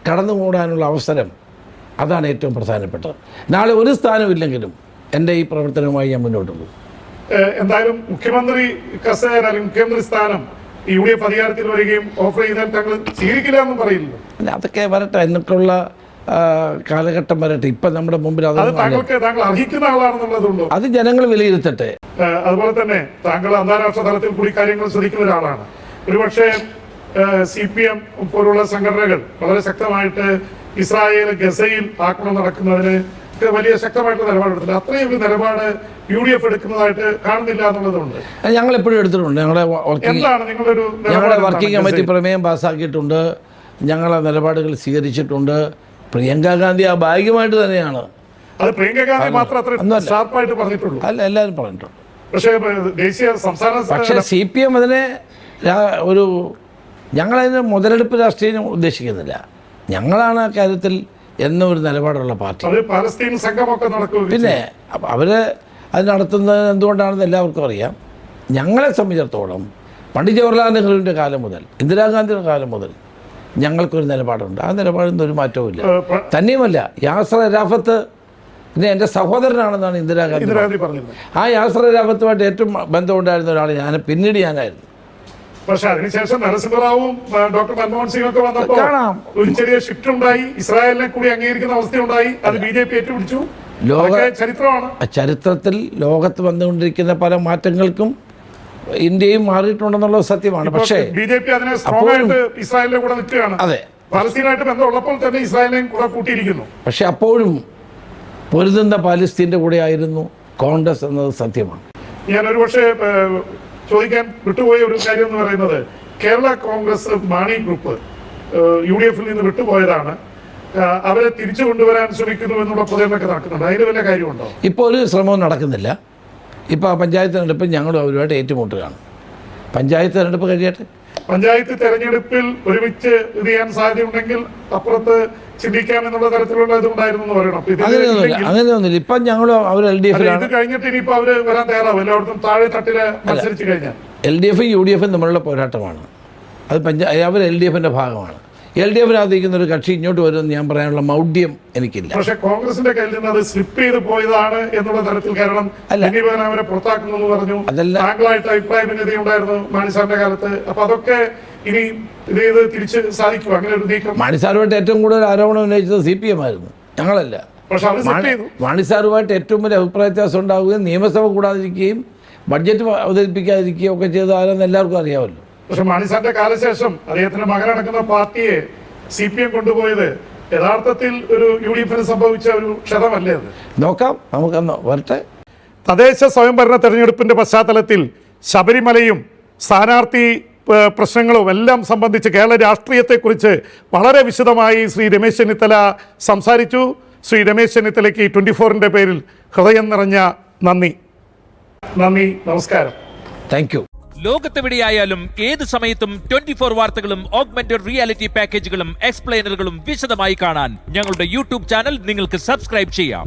Speaker 2: കടന്നുകൂടാനുള്ള അവസരം, അതാണ് ഏറ്റവും പ്രധാനപ്പെട്ടത്. നാളെ ഒരു സ്ഥാനമില്ലെങ്കിലും എൻ്റെ ഈ പ്രവർത്തനവുമായി ഞാൻ മുന്നോട്ട് പോകും.
Speaker 1: എന്തായാലും മുഖ്യമന്ത്രി കസേര അല്ലെങ്കിൽ മുഖ്യമന്ത്രി സ്ഥാനം UDF അധികാരത്തിൽ വരികയും ഓഫർ ചെയ്താൽ താങ്കൾ സ്വീകരിക്കില്ല എന്നും പറയില്ലല്ലോ.
Speaker 2: അല്ല, അതൊക്കെ വരട്ടെ, എന്നിട്ടുള്ള കാലഘട്ടം വരട്ടെ. ഇപ്പം നമ്മുടെ മുമ്പിൽ
Speaker 1: താങ്കൾ അർഹിക്കുന്ന ആളാണെന്നുള്ളതുണ്ടോ?
Speaker 2: അത് ജനങ്ങൾ വിലയിരുത്തട്ടെ.
Speaker 1: അതുപോലെ തന്നെ താങ്കൾ അന്താരാഷ്ട്ര തലത്തിൽ കൂടി കാര്യങ്ങൾ ശ്രദ്ധിക്കുന്ന ഒരാളാണ്. ഒരുപക്ഷെ CPM പോലുള്ള സംഘടനകൾ വളരെ ശക്തമായിട്ട് ഇസ്രായേൽ ഗസയിൽ ആക്രമണം നടക്കുന്നതിന് വലിയ ശക്തമായിട്ടുള്ള നിലപാടെടുത്തില്ല. അത്രയും ഒരു നിലപാട് UDF എടുക്കുന്നതായിട്ട് കാണുന്നില്ല എന്നുള്ളതുകൊണ്ട്
Speaker 2: ഞങ്ങൾ എപ്പോഴും എടുത്തിട്ടുണ്ട്. ഞങ്ങളുടെ വർക്കിംഗ് കമ്മിറ്റി പ്രമേയം പാസ്സാക്കിയിട്ടുണ്ട്, ഞങ്ങളെ നിലപാടുകൾ സ്വീകരിച്ചിട്ടുണ്ട്. പ്രിയങ്ക ഗാന്ധി ആ ഭാഗ്യമായിട്ട് തന്നെയാണ്.
Speaker 1: അത് പ്രിയങ്ക ഗാന്ധി മാത്രം അത്ര ഷാർപ്പായിട്ട് പറഞ്ഞിട്ടുള്ളൂ.
Speaker 2: അല്ല, എല്ലാവരും പറഞ്ഞിട്ടുണ്ട്.
Speaker 1: പക്ഷേ ദേശീയ സംസ്ഥാന
Speaker 2: പക്ഷേ CPM അതിനെ ഞങ്ങളതിന് മുതലെടുപ്പ് രാഷ്ട്രീയം ഉദ്ദേശിക്കുന്നില്ല. ഞങ്ങളാണ് ആ കാര്യത്തിൽ എന്നൊരു നിലപാടുള്ള പാർട്ടി.
Speaker 1: പാലസ്തീൻ സംഘമൊക്കെ നടക്കും.
Speaker 2: പിന്നെ അവർ അത് നടത്തുന്നത് എന്തുകൊണ്ടാണെന്ന് എല്ലാവർക്കും അറിയാം. ഞങ്ങളെ സംബന്ധിച്ചിടത്തോളം പണ്ഡിറ്റ് ജവഹർലാൽ നെഹ്റുവിൻ്റെ കാലം മുതൽ ഇന്ദിരാഗാന്ധിയുടെ കാലം മുതൽ ഞങ്ങൾക്കൊരു നിലപാടുണ്ട്. ആ നിലപാടിൽ ഒരു മാറ്റവുമില്ല. തന്നെയുമല്ല, യാസർ അറാഫത്ത് എൻ്റെ സഹോദരനാണെന്നാണ് ഇന്ദിരാഗാന്ധി പറഞ്ഞത്. ആ യാസർ അറാഫത്തുമായിട്ട് ഏറ്റവും ബന്ധമുണ്ടായിരുന്ന ഒരാൾ പിന്നീട് ഞാനായിരുന്നു.
Speaker 1: പക്ഷെ അതിനുശേഷം നരസിംഹറാവും ഡോക്ടർ മൻമോഹൻ സിംഗ് ഒക്കെ വന്നപ്പോൾ ഒരു ചെറിയ ഷിഫ്റ്റ് ഉണ്ടായി, ഇസ്രായേലിനെ കൂടി അംഗീകരിക്കുന്ന അവസ്ഥയുണ്ടായി. അത് BJP ഏറ്റുപിടിച്ചു. ചരിത്രമാണ്.
Speaker 2: ചരിത്രത്തിൽ ലോകത്ത് വന്നുകൊണ്ടിരിക്കുന്ന പല മാറ്റങ്ങൾക്കും ഇന്ത്യയും മാറിയിട്ടുണ്ടെന്നുള്ളത് സത്യമാണ്. പക്ഷേ
Speaker 1: BJP അതിനെ സ്ട്രോങ് ആയിട്ട് ഇസ്രായേലിന്റെ കൂടെ നിൽക്കുകയാണ്.
Speaker 2: അതെ,
Speaker 1: പാലസ്തീനായിട്ട് ബന്ധമുള്ളപ്പോൾ തന്നെ ഇസ്രായേലിനെയും കൂടെ കൂട്ടിയിരിക്കുന്നു.
Speaker 2: പക്ഷെ അപ്പോഴും പൊരുതുന്ന പാലസ്തീൻ്റെ കൂടെ ആയിരുന്നു കോൺഗ്രസ് എന്നത് സത്യമാണ്.
Speaker 1: ഞാൻ ഒരുപക്ഷെ ചോദിക്കാൻ വിട്ടുപോയ ഒരു കാര്യം എന്ന് പറയുന്നത്, കേരള കോൺഗ്രസ് മാണി ഗ്രൂപ്പ് UDF നിന്ന് വിട്ടുപോയതാണ്, അവരെ തിരിച്ചു കൊണ്ടുവരാൻ ശ്രമിക്കുന്നു എന്നുള്ള പ്രചരണമൊക്കെ നടക്കുന്നുണ്ട്. അതിന് വല്ല കാര്യമുണ്ടോ?
Speaker 2: ഇപ്പോൾ ഒരു ശ്രമവും നടക്കുന്നില്ല. ഇപ്പോൾ പഞ്ചായത്ത് തെരഞ്ഞെടുപ്പ് ഞങ്ങളും അവരുമായിട്ട് ഏറ്റുമുട്ടുകയാണ്. പഞ്ചായത്ത് തെരഞ്ഞെടുപ്പ് കഴിയട്ടെ.
Speaker 1: പഞ്ചായത്ത് തെരഞ്ഞെടുപ്പിൽ ഒരുമിച്ച് ഇത് ചെയ്യാൻ സാധ്യതയുണ്ടെങ്കിൽ അപ്പുറത്ത് ചിന്തിക്കാമെന്നുള്ള തരത്തിലുള്ള ഇതുണ്ടായിരുന്നു പറയണം.
Speaker 2: അങ്ങനെയൊന്നുമില്ല. ഇപ്പം ഞങ്ങൾ അവർ LDF
Speaker 1: ഇത് കഴിഞ്ഞിട്ട് ഇനിയിപ്പോൾ അവർ വരാൻ തയ്യാറാവും. എല്ലായിടത്തും താഴെ തട്ടില് മത്സരിച്ച് കഴിഞ്ഞാൽ
Speaker 2: LDF UDF തമ്മിലുള്ള പോരാട്ടമാണ്. അത് അവർ LDFൻ്റെ ഭാഗമാണ്. LDFനകത്ത് നിൽക്കുന്ന ഒരു കക്ഷി ഇങ്ങോട്ട് വരുമെന്ന് ഞാൻ പറയാനുള്ള മൗഢ്യം എനിക്കില്ല.
Speaker 1: പക്ഷേ കോൺഗ്രസിന്റെ കയ്യിൽ നിന്ന് അത് സ്ലിപ്പ് ചെയ്ത് പോയതാണ് എന്നുള്ള തരത്തിൽ കാരണം ബെന്നി ബെഹനാൻ അവരെ പുറത്താക്കുന്നു എന്ന് പറഞ്ഞു. താങ്കളായിട്ട് അഭിപ്രായ ഭിന്നത ഉണ്ടായിരുന്നു മാണി സാറിന്റെ കാലത്ത്. അപ്പൊ അതൊക്കെ ഇനി ഇത് ചെയ്ത് തിരിച്ച് സാധിക്കും അങ്ങനെ ഒരു നീക്കം?
Speaker 2: മാണിസാറുമായിട്ട് ഏറ്റവും കൂടുതൽ ആരോപണം ഉന്നയിച്ചത് CPM ആയിരുന്നു, ഞങ്ങളല്ല.
Speaker 1: പക്ഷെ അത് സെറ്റ് ചെയ്തു.
Speaker 2: മാണിസാറുമായിട്ട് ഏറ്റവും വലിയ അഭിപ്രായ വ്യത്യാസം ഉണ്ടാവുകയും നിയമസഭ കൂടാതിരിക്കുകയും ബഡ്ജറ്റ് അവതരിപ്പിക്കാതിരിക്കുകയും ഒക്കെ ചെയ്ത ആരെന്ന് എല്ലാവർക്കും അറിയാമല്ലോ.
Speaker 1: പക്ഷെ മാണിസാറിന്റെ കാലശേഷം അദ്ദേഹത്തിന്റെ മകനടക്കുന്ന പാർട്ടിയെ CPM കൊണ്ടുപോയത് യഥാർത്ഥത്തിൽ ഒരു UDF സംഭവിച്ച ഒരു ക്ഷതമല്ലേ അത്?
Speaker 2: നോക്കാം, നമുക്കെന്ന് വരട്ടെ.
Speaker 1: തദ്ദേശ സ്വയംഭരണ തെരഞ്ഞെടുപ്പിന്റെ പശ്ചാത്തലത്തിൽ ശബരിമലയും സ്ഥാനാർത്ഥി പ്രശ്നങ്ങളും എല്ലാം സംബന്ധിച്ച് കേരള രാഷ്ട്രീയത്തെക്കുറിച്ച് വളരെ വിശദമായി ശ്രീ രമേശ് ചെന്നിത്തല സംസാരിച്ചു. ശ്രീ രമേശ് ചെന്നിത്തലയ്ക്ക് 24ന്റെ പേരിൽ ഹൃദയം നിറഞ്ഞ നന്ദി. നമസ്കാരം.
Speaker 2: Thank you.
Speaker 3: ലോകത്തെവിടെയായാലും ഏത് സമയത്തും 24 വാർത്തകളും ഓഗ്മെന്റഡ് റിയാലിറ്റി പാക്കേജുകളും എക്സ്പ്ലെയിനറുകളും വിശദമായി കാണാൻ ഞങ്ങളുടെ YouTube ചാനൽ നിങ്ങൾക്ക് സബ്സ്ക്രൈബ് ചെയ്യാം.